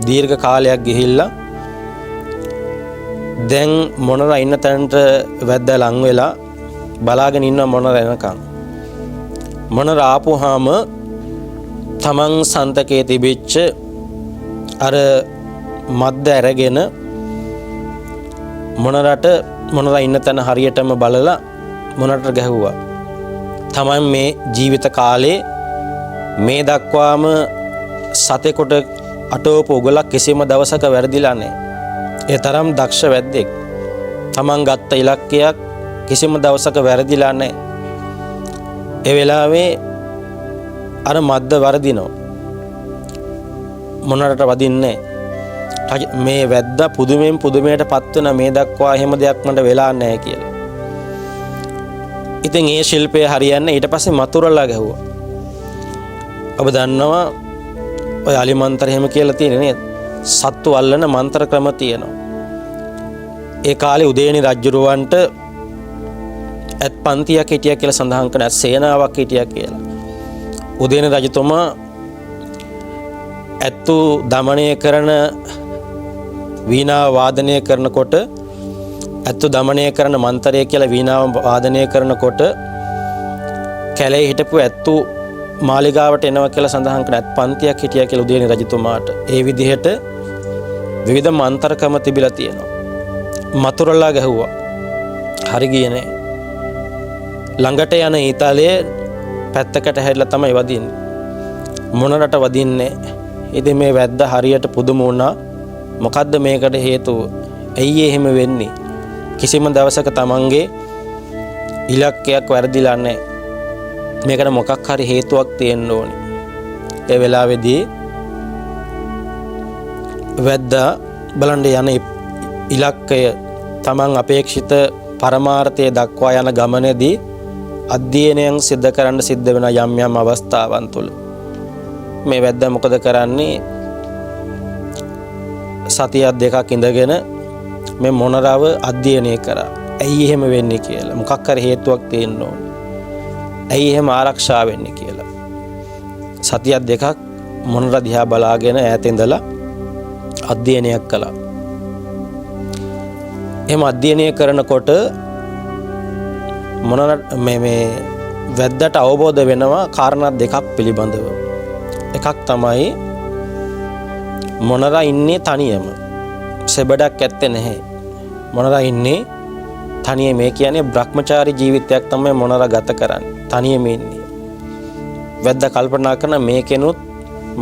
දීර්ඝ කාලයක් ගිහිල්ලා දැන් මොනර ඉන්න තැනට වැද්දා ලං වෙලා බලාගෙන ඉන්න මොනර එනකම්. මොනර ආපුවාම තමන් සන්තකේ තිබිච්ච අර මද්ද අරගෙන මොනර ඉන්න තැන හරියටම බලලා මොනරට ගැහුවා. තමන් මේ ජීවිත කාලේ මේ දක්වාම සතෙකුට අටවපු උගලක් කිසිම දවසක වැරදිලා නැහැ. ඒ තරම් දක්ෂ වැද්දෙක්. තමන් ගත්ත ඉලක්කයක් කිසිම දවසක වැරදිලා නැහැ. ඒ වෙලාවේ අර මද්ද වර්ධිනවා. මොනරට වදින්නේ මේ වැද්දා පුදුමයට පත් වෙන මේ දක්වා එහෙම දෙයක් මට වෙලා නැහැ කියලා. ඉතින් ඒ ශිල්පය හරියන්නේ ඊට පස්සේ මතුරලා ගැහුවා. ඔබ දන්නවා ඔය අලි මන්ත්‍ර එහෙම කියලා තියෙන නේද? සත්තු අල්ලන මන්ත්‍ර ක්‍රම තියෙනවා. ඒ කාලේ උදේනි රජුරවන්ට ඇත් පන්තියක් හිටියා කියලා සඳහන් කරන සේනාවක් හිටියා කියලා. උදේනි රජතුමා ඇත්තු দমনය කරන වීණාව වාදනය කරනකොට ඇත්තු দমনය කරන මන්ත්‍රය කියලා වීණාව වාදනය කරනකොට කැලේ හිටපු ඇත්තු මාලිගාවට එනවා කියලා සඳහන් කරන ඇත් පන්තියක් හිටියා කියලා උදේනි රජතුමාට. ඒ විදිහට විවිධ මන්ත්‍ර ක්‍රම තිබිලා තියෙනවා. මතුරලා ගැහුවා. හරි ගියේ නෑ. ළඟට යන ඊතලයේ පැත්තකට හැරිලා තමයි වදින්නේ. මොනරට වදින්නේ. ඉතින් මේ වැද්ද හරියට පුදුම වුණා. මොකද්ද මේකට හේතුව? ඇයි එහෙම වෙන්නේ? කිසිම දවසක තමන්ගේ ඉලක්කයක් වැරදිලා නැහැ. මේකට මොකක් හරි හේතුවක් තියෙන්න ඕනේ. ඒ වෙලාවේදී වැද්දා බලන්න යන ඉලක්කය තමන් අපේක්ෂිත පරමාර්ථය දක්වා යන ගමනේදී අධ්‍යයනයන් සිද්ධ කරන්න සිද්ධ වෙන යම් අවස්ථාවන් තුල මේ වැද්දා මොකද කරන්නේ? සතියක් දෙකක් ඉඳගෙන මේ මොනරව අධ්‍යයනය කරා. ඇයි එහෙම වෙන්නේ කියලා. මොකක් හරි හේතුවක් තියෙන්න ඕනේ. ඇයි එහෙම ආරක්ෂා වෙන්නේ කියලා. සතියක් දෙකක් මොනර දිහා බලාගෙන ඈත ඉඳලා අධ්‍යයනයක් කළා. එහෙම අධ්‍යයනය කරනකොට මොනර මේ වැද්දට අවබෝධ වෙනවා කාරණා දෙකක් පිළිබඳව. එකක් තමයි මොනර ඉන්නේ තනියම. සෙබඩක් ඇත්තේ නැහැ. මොනර ඉන්නේ තනියම. මේ කියන්නේ බ්‍රහ්මචාරී ජීවිතයක් තමයි මොනර ගත කරන්නේ. තනියම ඉන්නේ. වැද්දා කල්පනා කරන මේකෙනුත්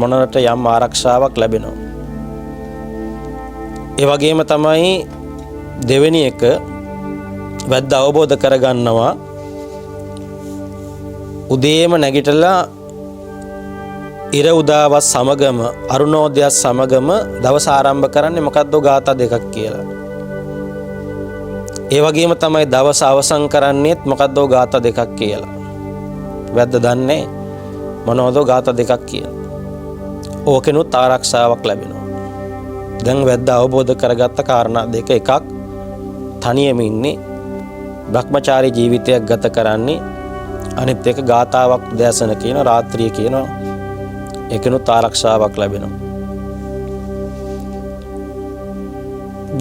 මොනරට යම් ආරක්ෂාවක් ලැබෙනවා. ඒ වගේම තමයි දෙවෙනි එක වැද්ද අවබෝධ කරගන්නවා උදේම නැගිටලා ඉර උදාවත් සමගම අරුණෝදයත් සමගම දවස ආරම්භ කරන්නේ මොකද්ද ගාථා දෙකක් කියලා. ඒ වගේම තමයි දවස අවසන් කරන්නේත් මොකද්ද ගාථා දෙකක් කියලා. වැද්ද දන්නේ මොනවද ගාථා දෙකක් කියලා. ඕකෙනුත් ආරක්ෂාවක් ලැබෙනවා. දැන් වැද්ද අවබෝධ කරගත්ත කාරණා දෙක එකක් තනියම ඉන්නේ භ්‍රමචාරී ජීවිතයක් ගත කරන්නේ අනිත් එක ගාථාවක් උදෑසන කියන රාත්‍රිය කියන ඒකෙනුත් ආරක්ෂාවක් ලැබෙනවා.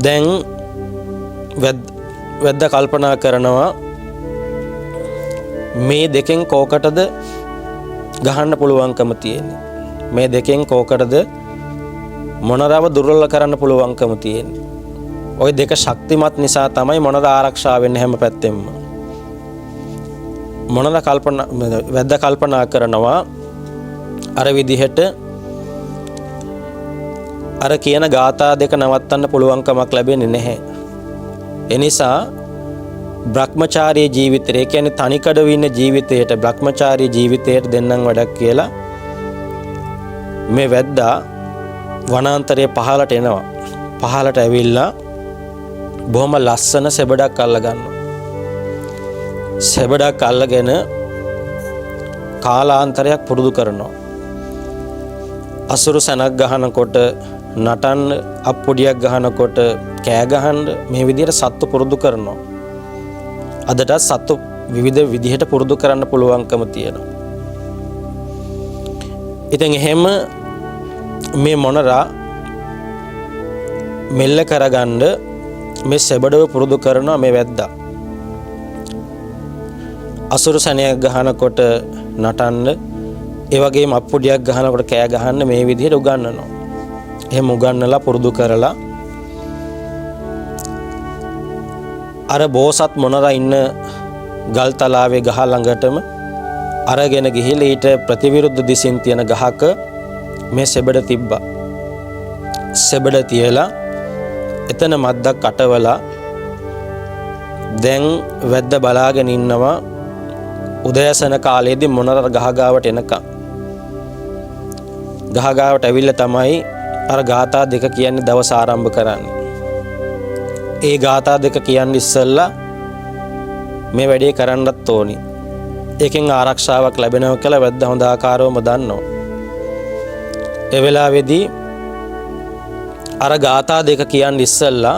දැන් වැද්ද කල්පනා කරනවා මේ දෙකෙන් කෝකටද ගහන්න පුළුවන්කම තියෙන්නේ. මේ දෙකෙන් කෝකටද මොනරව දුර්වල කරන්න පුළුවන්කම තියෙන්නේ. ওই දෙක ශක්තිමත් නිසා තමයි මොනර ආරක්ෂා වෙන්නේ හැම පැත්තෙම. වැද්ද කල්පනා කරනවා අර විදිහට අර කියන ගාථා දෙක නවත්තන්න පුළුවන්කමක් ලැබෙන්නේ නැහැ. එනිසා භ්‍රමචාරී ජීවිතය කියන්නේ තනිකඩව ඉන්න ජීවිතයට භ්‍රමචාරී ජීවිතයට දෙන්නම් වැඩක් කියලා මේ වැද්දා වනාන්තරයේ පහළට එනවා. පහළට ඇවිල්ලා බොහොම ලස්සන සෙබඩක් අල්ල ගන්නවා. සෙබඩක් අල්ලගෙන කාලාන්තරයක් පුරුදු කරනවා. අසුරු සනක් ගහනකොට නටන්න අප්පුඩියක් ගහනකොට කෑ ගහන්න මේ විදිහට සත්තු පුරුදු කරනවා. අදටත් සත්තු විවිධ විදිහට පුරුදු කරන්න පුළුවන්කම තියෙනවා. ඉතින් එහෙම මේ මොනරා මෙල්ල කරගන්න මේ සෙබඩව පුරුදු කරනවා මේ වැද්දා. අසුරු සනයක් ගහනකොට නටන්න ඒ වගේම අප්පුඩියක් ගහනකොට කෑ ගහන්න මේ විදිහට උගන්වනවා. එහෙම උගන්වලා පුරුදු කරලා අර බෝසත් මොනරා ඉන්න ගල් තලාවේ ගහ ළඟටම අරගෙන ගිහිල්ලා ඊට ප්‍රතිවිරුද්ධ දිසින් තියෙන ගහක මේ සෙබඩ තිබ්බා. සෙබඩ තියලා එතන මද්දක් අටවලා දැන් වැද්ද බලාගෙන ඉන්නවා උදෑසන කාලයේදී මොනරා ගහගාවට එනකම්. ගහගාවට ඇවිල්ලා තමයි අර ගාථා දෙක කියන්නේ දවස ආරම්භ කරන්නේ. ඒ ගාථා දෙක කියන්නේ ඉස්සෙල්ලා මේ වැඩේ කරන්නත් ඕනි. ඒකෙන් ආරක්ෂාවක් ලැබෙනවා කියලා වැද්ද හොඳ ආකාරවම දන්නවා. ඒ වෙලාවේදී අර ගාථා දෙක කියන්නේ ඉස්සෙල්ලා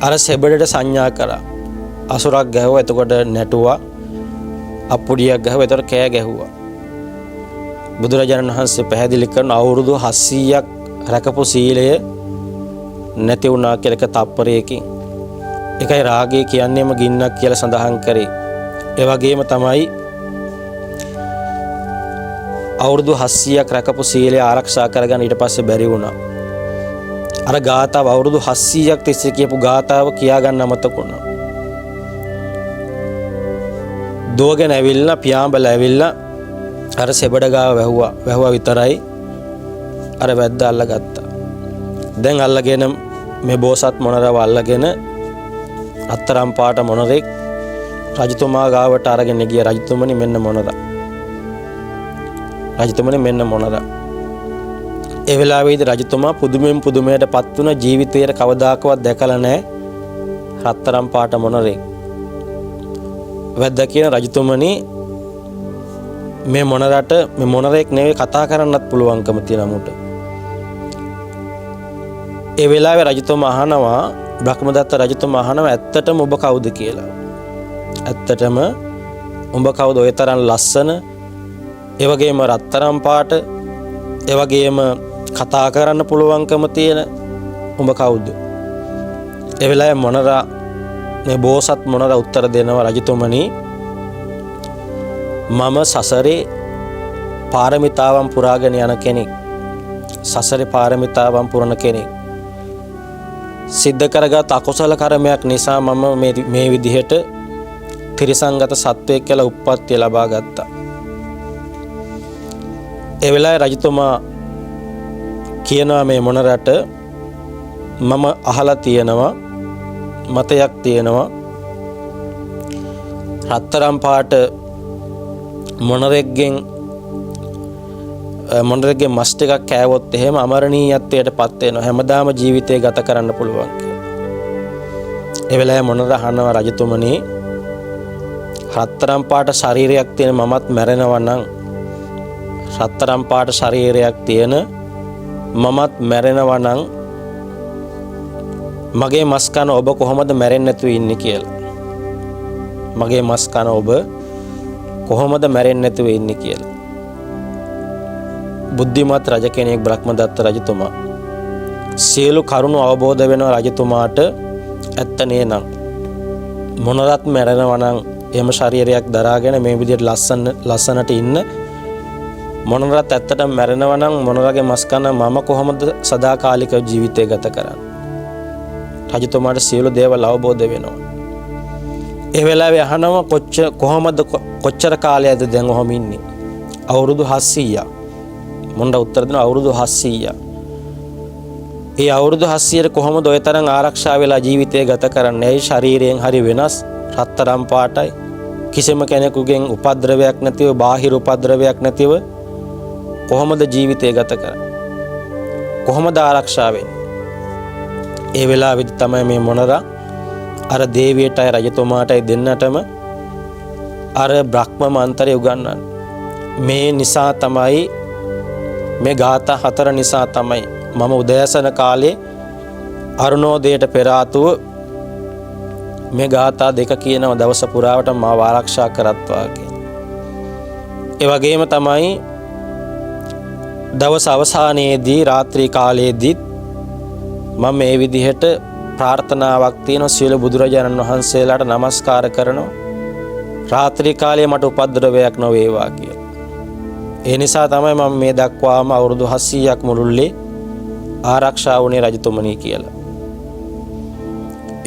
අර සෙබඩට සංඥා කරා. අසුරක් ගැහුවා එතකොට නැටුවා. අප්පුඩියක් ගැහුවා එතකොට කෑ ගැහුවා. බුදුරජාණන් වහන්සේ පැහැදිලි කරන අවුරුදු 700ක් රැකපු සීලය නැති වුණා කියලා එක තප්පරයකින්. ඒකයි රාගය කියන්නේම ගින්නක් කියලා සඳහන් කරේ. ඒ වගේම තමයි අවුරුදු 700ක් රැකපු සීලය ආරක්ෂා කරගන්න ඊට පස්සේ බැරි වුණා. අර ගාථාව අවුරුදු 700ක් තිස්සේ කියපු ගාථාව කියා ගන්න අමතක වුණා. දුවගෙන ඇවිල්ලා පියාඹලා ඇවිල්ලා අර සෙබඩ ගාව වැහුවා විතරයි අර වැද්ද අල්ලගත්තා. දැන් අල්ලගෙන මේ බෝසත් මොනරව අල්ලගෙන අත්තරම් පාට මොනරෙක් රජතුමා ගාවට අරගෙන ගිය. රජතුමනි මෙන්න මොනරා. රජතුමනි මෙන්න මොනරා. ඒ වෙලාවේදී රජතුමා පුදුමෙන් පුදුමයටපත් වුණ ජීවිතයේ කවදාකවත් දැකලා නැහැ රත්තරම් පාට මොනරෙක්. වැද්දා කියන රජතුමනි මේ මොනරට මේ මොනරෙක් නෙවෙයි කතා කරන්නත් පුළුවන්කම තියෙන මුට. ඒ වෙලාවේ රජතුමා අහනවා බ්‍රහ්මදත්ත රජතුමා අහනවා ඇත්තටම ඔබ කවුද කියලා. ඇත්තටම ඔබ කවුද? ඔය තරම් ලස්සන ඒ වගේම රත්තරම් පාට ඒ වගේම කතා කරන්න පුළුවන්කම තියෙන ඔබ කවුද? ඒ වෙලාවේ මොනරා මේ බෝසත් මොනරා උත්තර දෙනවා රජතුමනි මම සසරේ පාරමිතාවන් පුරාගෙන යන කෙනෙක්. සසරේ පාරමිතාවන් පුරන කෙනෙක්. සිද්ධ කරගත් අකුසල කර්මයක් නිසා මම මේ විදිහට ත්‍රිසංගත සත්වයෙක් කියලා උප්පත්තිය ලබා ගත්තා. ඒ වෙලාවේ රජතුමා කියනවා මේ මොනරට මම අහලා තියෙනවා මතයක් තියෙනවා රත්තරම් පාට මොනරෙක්ගෙන් මොණරගේ මස් ටිකක් කෑවොත් එහෙම අමරණීයත්වයට පත් වෙනවා. හැමදාම ජීවිතේ ගත කරන්න පුළුවන් කියලා. ඒ වෙලාවේ මොණර අහනවා රජතුමනි, රත්තරන් පාට ශරීරයක් තියෙන මමත් මැරෙනවා නම්, රත්තරන් පාට ශරීරයක් තියෙන මමත් මැරෙනවා නම් මගේ මස් කන ඔබ කොහොමද මැරෙන්නේ නැතුව ඉන්නේ කියලා. මගේ මස් කන ඔබ කොහොමද මැරෙන්නේ නැතුව ඉන්නේ කියලා. බුද්ධිමත් රජ කෙනෙක් බ්‍රහ්මදත්ත රජතුමා සියලු කරුණු අවබෝධ වෙනවා රජතුමාට. ඇත්ත නේනම් මොනරත් මැරෙනවා නම් එහෙම ශරීරයක් දරාගෙන මේ විදිහට ලස්සනට ඉන්න මොනරත් ඇත්තටම මැරෙනවා නම් මොනරගේ මස් කන මම කොහොමද සදාකාලික ජීවිතය ගත කරන්නේ. රජතුමාට සියලු දේවල් අවබෝධ වෙනවා. ඒ වෙලාවේ අහනවා කොච්චර කාලයක්ද දැන් ඔහොම ඉන්නේ. අවුරුදු 700ක්. මොණ්ඩ උත්තර දෙනවා අවුරුදු 700ක්. ඒ අවුරුදු 700 කොහොමද ඔය තරම් ආරක්ෂා වෙලා ජීවිතය ගත කරන්නේ? ඒ ශරීරයෙන් හරි වෙනස්, රත්තරන් පාටයි, කිසිම කෙනෙකුගෙන් උපද්‍රවයක් නැතිව, බාහිර උපද්‍රවයක් නැතිව කොහොමද ජීවිතය ගත කරන්නේ? කොහොමද ආරක්ෂා වෙන්නේ? ඒ වෙලාවෙදි තමයි මේ මොණරා අර දේවියටයි රජතුමාටයි දෙන්නටම අර බ්‍රහ්ම මන්ත්‍රය උගන්වන්නේ. මේ නිසා තමයි, මේ ගාථා 4 නිසා තමයි මම උදෑසන කාලේ අරුණෝදයට පෙර ආතුව මේ ගාථා 2 කියනව දවස පුරාවට මාව ආරක්ෂා කරත්වා කියලා. ඒ වගේම තමයි දවස් අවසානයේදී රාත්‍රී කාලයේදී මම මේ විදිහට ප්‍රාර්ථනාවක් තියෙනවා සියලු බුදුරජාණන් වහන්සේලාට নমස්කාර කරනවා. රාත්‍රී කාලයේ මට උපද්‍රවයක් නොවේවා කියලා. ඒ නිසා තමයි මම මේ දක්වාම අවුරුදු 700ක් මුළුල්ලේ ආරක්ෂා වුණේ රජතුමනි කියලා.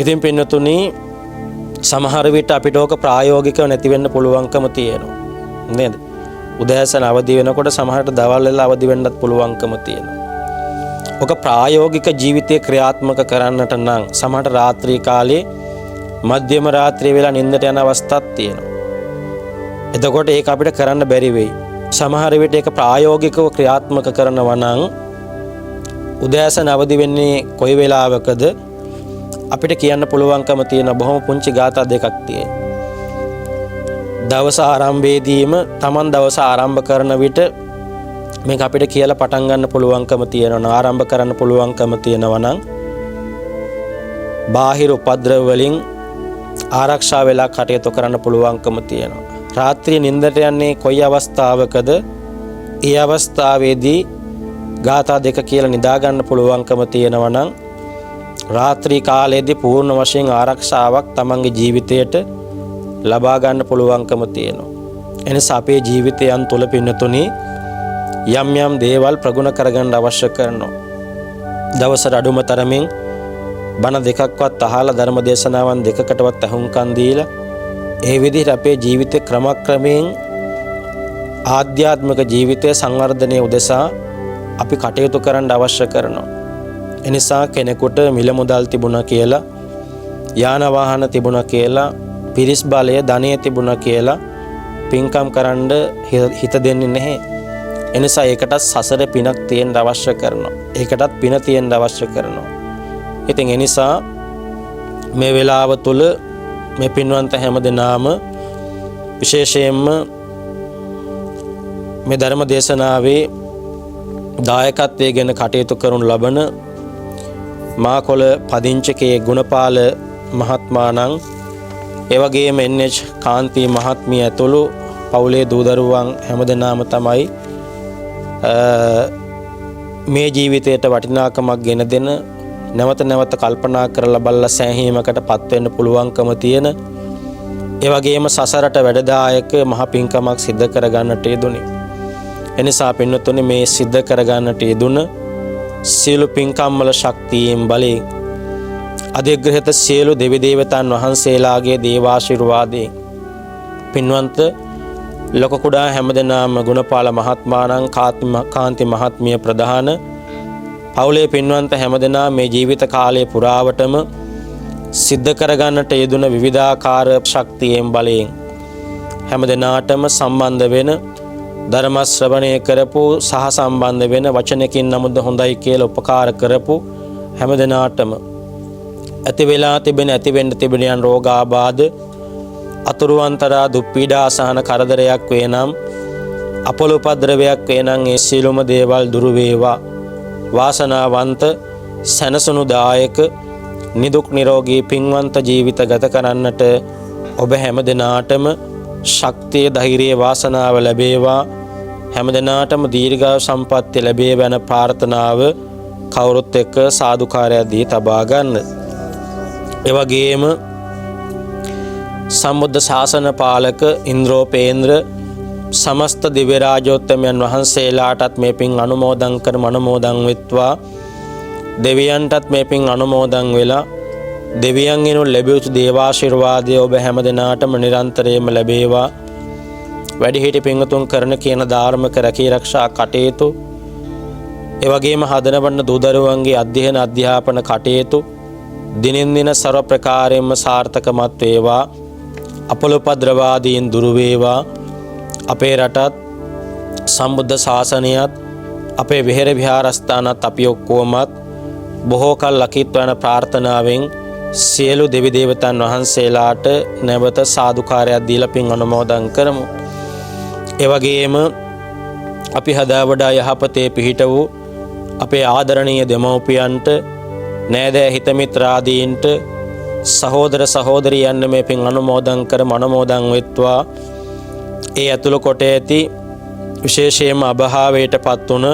ඉතින් පින්නතුනි, සමහර විට අපිට ඕක ප්‍රායෝගිකව නැති වෙන්න පුළුවන්කම තියෙනවා නේද? උදෑසන අවදි වෙනකොට සමහරට දවල් වෙලා අවදි වෙන්නත් පුළුවන්කම තියෙනවා. ඔක ප්‍රායෝගික ජීවිතේ ක්‍රියාත්මක කරන්නට නම් සමහරට රාත්‍රී කාලේ මධ්‍යම රාත්‍රියේ වෙලා නිින්දට යන අවස්ථාවක් තියෙනවා. එතකොට ඒක අපිට කරන්න බැරි වෙයි. සමහර විට ඒක ප්‍රායෝගිකව ක්‍රියාත්මක කරනවා නම් උදෑසන අවදි වෙන්නේ කොයි වෙලාවකද අපිට කියන්න පුළුවන්කම තියෙන බොහොම පුංචි ගාථා 2ක් තියෙනවා. දවස ආරම්භයේදීම Taman දවස ආරම්භ කරන විට මේක අපිට කියලා පටන් ගන්න පුළුවන්කම තියෙනවා. ආරම්භ කරන්න පුළුවන්කම තියෙනවා නම් බාහිර උපද්‍රව වලින් ආරක්ෂා වෙලා කටයුතු කරන්න පුළුවන්කම තියෙනවා. රාත්‍රියේ නිින්දට යන්නේ කොයි අවස්ථාවකද? ඒ අවස්ථාවේදී ගාථා 2 කියලා නිදා ගන්න පුළුවන්කම තියෙනවා නම් රාත්‍රී කාලයේදී පූර්ණ වශයෙන් ආරක්ෂාවක් තමන්ගේ ජීවිතයට ලබා ගන්න පුළුවන්කම තියෙනවා. එනිසා අපේ ජීවිතයන් තුළ පින්නතුනි යම් යම් දේවල් ප්‍රගුණ කරගන්න අවශ්‍ය කරනවා. දවසට අඩුම තරමින් බණ 2ක්වත් අහලා ධර්ම දේශනාවන් 2කටවත් අහුම්කම් දීලා ඒ විදිහට අපේ ජීවිතේ ක්‍රමක්‍රමයෙන් ආධ්‍යාත්මික ජීවිතයේ සංවර්ධනය උදෙසා අපි කටයුතු කරන්න අවශ්‍ය කරනවා. එනිසා කෙනෙකුට මිල මුදල් තිබුණා කියලා, යාන වාහන තිබුණා කියලා, පිරිස් බලය, ධනය තිබුණා කියලා පින්කම් කරන්න හිත දෙන්නේ නැහැ. එනිසා ඒකටත් සසර පිනක් තියෙන්න අවශ්‍ය කරනවා. ඒකටත් පින තියෙන්න අවශ්‍ය කරනවා. ඉතින් එනිසා මේ වෙලාව තුල මේ පින්වන්ත හැමදෙනාම විශේෂයෙන්ම මේ ධර්ම දේශනාවේ දායකත්වයේ ගැන කටයුතු කරනු ලබන මාකොළ පදිංචකේ ගුණපාල මහත්මාණන්, ඒ වගේම එන්.එච්. කාන්ති මහත්මිය ඇතුළු පවුලේ දූ දරුවන් හැමදෙනාම තමයි මේ ජීවිතයට වටිනාකමක් ගෙන දෙන, නැවත නැවත කල්පනා කරලා බලලා සෑහීමකට පත් වෙන්න පුළුවන්කම තියෙන, ඒ වගේම සසරට වැඩදායක මහ පිංකමක් සිද්ධ කරගන්නට යෙදුනේ. එනිසා පින්නතුනි, මේ සිද්ධ කරගන්නට යෙදුන සියලු පින්කම් වල ශක්තියෙන් බලයෙන් අධිග්‍රහිත සියලු දෙවි දේවතාන් වහන්සේලාගේ දේවාශිර්වාදයෙන් පින්වන්ත ලොක කුඩා හැමදෙනාම ගුණපාල මහත්මාණන්, කාන්ති මහත්මිය ප්‍රධාන පවුලේ පින්වන්ත හැමදෙනා මේ ජීවිත කාලය පුරාවටම සිද්ධ කරගන්නට යෙදුන විවිධාකාර ශක්තියෙන් බලයෙන් හැමදෙනාටම සම්බන්ධ වෙන ධර්ම ශ්‍රවණය කරපු සහ සම්බන්ධ වෙන වචනකින් නමුත් හොඳයි කියලා උපකාර කරපු හැම දිනාටම ඇති වෙලා තිබෙන ඇති වෙන්න තිබෙන යන රෝගාබාධ අතුරු අන්තරා දුක් පීඩා අසහන කරදරයක් වේ නම් අපල උපද්‍රවයක් වේ නම් ඒ සියලුම දේවල් දුරු වේවා. වාසනාවන්ත සැනසුණුදායක නිදුක් නිරෝගී පින්වන්ත ජීවිත ගත කරන්නට ඔබ හැම දිනාටම ශක්තිය ධෛර්යය වාසනාව ලැබේවා. හැම දිනාටම දීර්ඝායු සම්පන්නිය ලැබේවා යන ප්‍රාර්ථනාව කවුරුත් එක්ක සාදුකාරයක් දී තබා ගන්න. ඒ වගේම සම්බුද්ධ ශාසන පාලක ඉන්ද්‍රෝපේන්ද්‍ර समस्त दिव्य राजोत्तमයන් වහන්සේලාටත් මේ පින් අනුමෝදන් කර මනෝමෝදන් වෙත්වා. දෙවියන්ටත් මේ පින් අනුමෝදන් වෙලා දෙවියන්ගෙන් ලැබිය යුතු දේවාශිර්වාදය ඔබ හැම දිනාටම නිරන්තරයෙන්ම ලැබේවා. වැඩිහිටි පින්වතුන් කරන කියන ධාර්මික රැකී ආරක්ෂා කටයුතු ඒ වගේම හදනවන්න දූ දරුවන්ගේ අධ්‍යයන අධ්‍යාපන කටයුතු දිනෙන් දින ਸਰව ප්‍රකාරයෙන්ම සාර්ථකමත් වේවා. අපලෝපද්‍රවාදීන් දුරු වේවා. අපේ රටත් සම්බුද්ධ ශාසනයත් අපේ විහෙර විහාරස්ථානත් අපි ඔක්කොමත් බොහෝ කල් ලකිත්වන ප්‍රාර්ථනාවෙන් සියලු දෙවි දේවතන් වහන්සේලාට නැවත සාදුකාරයක් දීලා පින් අනුමෝදන් කරමු. ඒ වගේම අපි හදා වඩා යහපතේ පිහිට වූ අපේ ආදරණීය දෙමව්පියන්ට නෑදෑ හිත මිත්‍රාදීන්ට සහෝදර සහෝදරියන් මේ පින් අනුමෝදන් කර මනෝමෝදන් වෙත්වා. ඒ ඇතුළු කොට ඇති විශේෂයෙන්ම අභාවයට පත් වුණ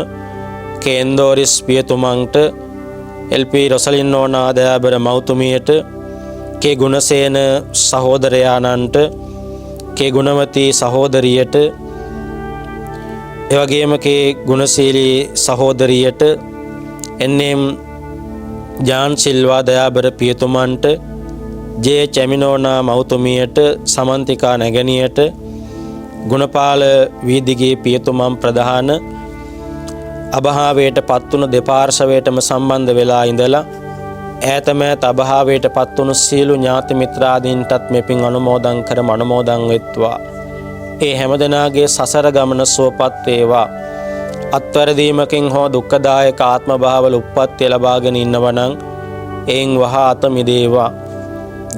කේන්දෝරිස් පියතුමන්ට එල්.පී. රොසලින්නෝ නාදයාබර මෞතුමියට කේ ගුණසේන සහෝදරයාණන්ට කේ ගුණවතී සහෝදරියට එවැගේම කේ ගුණශීලී සහෝදරියට එන්.එම්. ජාන් සිල්වා දයාබර පියතුමන්ට ජේ චැමිනෝනා මෞතුමියට සමන්තිකා නැගණියට ගුණපාල වීදිගේ පියතුමන් ප්‍රධාන අභාවයට පත්වුණු දෙපාර්ශවයටම සම්බන්ධ වෙලා ඉඳලා ඈතමෑත අභාවයට පත්වුණු සීලු ඥාති මිත්‍රාදීන්ටත් මේ පින් අනුමෝදන් කර මනෝමෝදන් වෙත්වා. ඒ හැමදෙනාගේ සසර ගමන සුවපත් වේවා. අත්වැරදීමකින් හෝ දුක්ඛදායක ආත්ම භාවවල උප්පත්තිය ලබාගෙන ඉන්නවනම් එයින් වහා අත මිදේවා.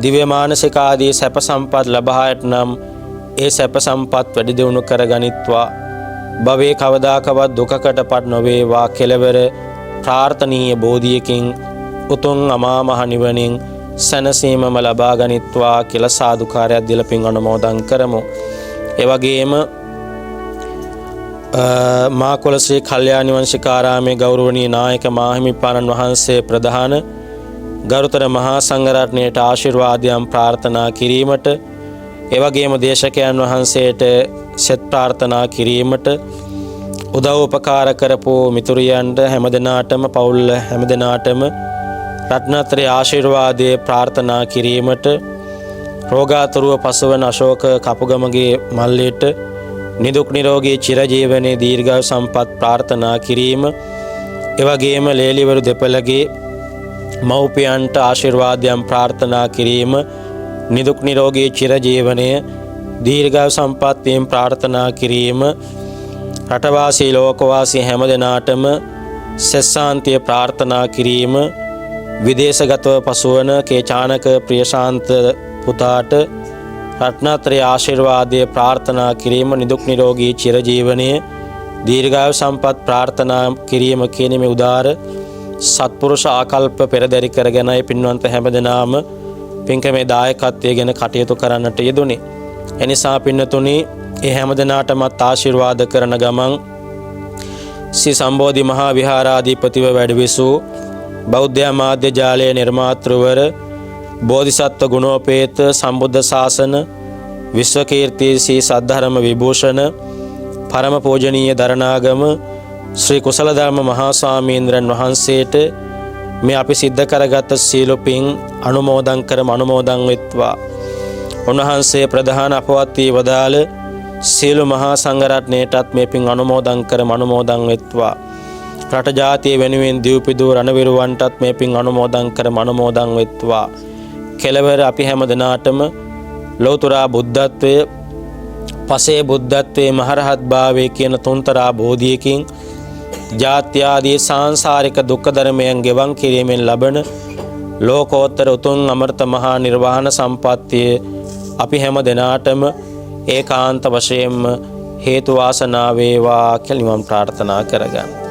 දිව්‍ය මානසික ආදී සැප සම්පත් ලබායට නම් ඒ සැප සම්පත් වැඩි දියුණු කරගනිත්වා. භවයේ කවදාකවත් දුකකටපත් නොවේවා. කෙලවර ප්‍රාර්ථනීය බෝධියකින් උතුම් අමා මහ නිවනින් සැනසීමම ලබා ගනිත්වා කියලා සාදුකාරයක් දීලා පින් අනුමෝදන් කරමු. ඒ වගේම මාකොළ ශ්‍රී කල්යාණි වංශිකාරාමේ ගෞරවනීය නායක මාහිමිපාණන් වහන්සේ ප්‍රධාන ගරුතර මහා සංඝරත්නයට ආශිර්වාදයන් ප්‍රාර්ථනා කිරීමට ඒ වගේම දේශකයන් වහන්සේට සෙත් ප්‍රාර්ථනා කිරීමට උදව් උපකාර කරපු මිතුරියන්ට හැමදෙනාටම පවුල් හැමදෙනාටම රත්නත්‍රි ආශිර්වාදයේ ප්‍රාර්ථනා කිරීමට රෝගාතුරව පසුවන අශෝක කපුගමගේ මල්ලේට නිදුක් නිරෝගී චිරජීවනයේ දීර්ඝායු සම්පත් ප්‍රාර්ථනා කිරීම ඒ වගේම ලේලිවරු දෙපළගේ මව්පියන්ට ආශිර්වාදයන් ප්‍රාර්ථනා කිරීම නිදුක් නිරෝගී චිරජීවනයේ දීර්ඝායු සම්පත්තියෙන් ප්‍රාර්ථනා කිරීම රටවාසී ලෝකවාසී හැමදෙනාටම සෙස්සාන්තිය ප්‍රාර්ථනා කිරීම විදේශගතව පසුවන කේචානක ප්‍රියශාන්ත පුතාට රත්නත්‍රි ආශිර්වාදයේ ප්‍රාර්ථනා කිරීම නිදුක් නිරෝගී චිරජීවනයේ දීර්ඝායු සම්පත් ප්‍රාර්ථනා කිරීම කියන මේ උදාර සත්පුරුෂ ආකල්ප පෙරදරි කරගෙනයි පින්වන්ත හැමදෙනාම පින්කමේ දායකත්වයේ ගැන කටයුතු කරන්නට යෙදුනේ. එනිසා පින්නතුනි ඒ හැමදෙනාටමත් ආශිර්වාද කරන ගමන් ශ්‍රී සම්බෝධි මහා විහාරාධිපතිව වැඩවිසූ බෞද්ධ මාධ්‍ය ජාලයේ නිර්මාතෘවර බෝධිසත්ව ගුණෝපේත සම්බුද්ධ ශාසන විශ්වකීර්ති ශ්‍රී සද්ධර්ම විභූෂණ පරම පූජනීය දරණාගම ශ්‍රී කුසල ධර්ම මහා ස්වාමීන්ද්‍රයන් වහන්සේට මේ අපි සිද්ධ කරගත් සීල පින් අනුමෝදන් කර මනෝමෝදන් වෙත්වා. උන්වහන්සේ ප්‍රධාන අපවත් වී වදාළ සීල මහා සංඝරත්නයටත් මේ පින් අනුමෝදන් කර මනෝමෝදන් වෙත්වා. රට ජාතිය වෙනුවෙන් දීපිදු රණවිරුවන්ටත් මේ පින් අනුමෝදන් කර මනෝමෝදන් වෙත්වා. කෙලවර අපි හැම දිනාටම ලෞතර බුද්ධත්වයේ පසේ බුද්ධත්වයේ මහරහත් භාවයේ කියන තුන්තරා බෝධියකින් ජාත්‍යාදී සාංසාරික දුක්ඛ ධර්මයන් ගෙවන් කිරීමෙන් ලබන ලෝකෝත්තර උතුම් අමෘත මහා නිර්වාණ සම්පත්තිය අපි හැම දිනාටම ඒකාන්ත වශයෙන්ම හේතු වාසනා වේවා කියලා නිවන් ප්‍රාර්ථනා කරගන්න.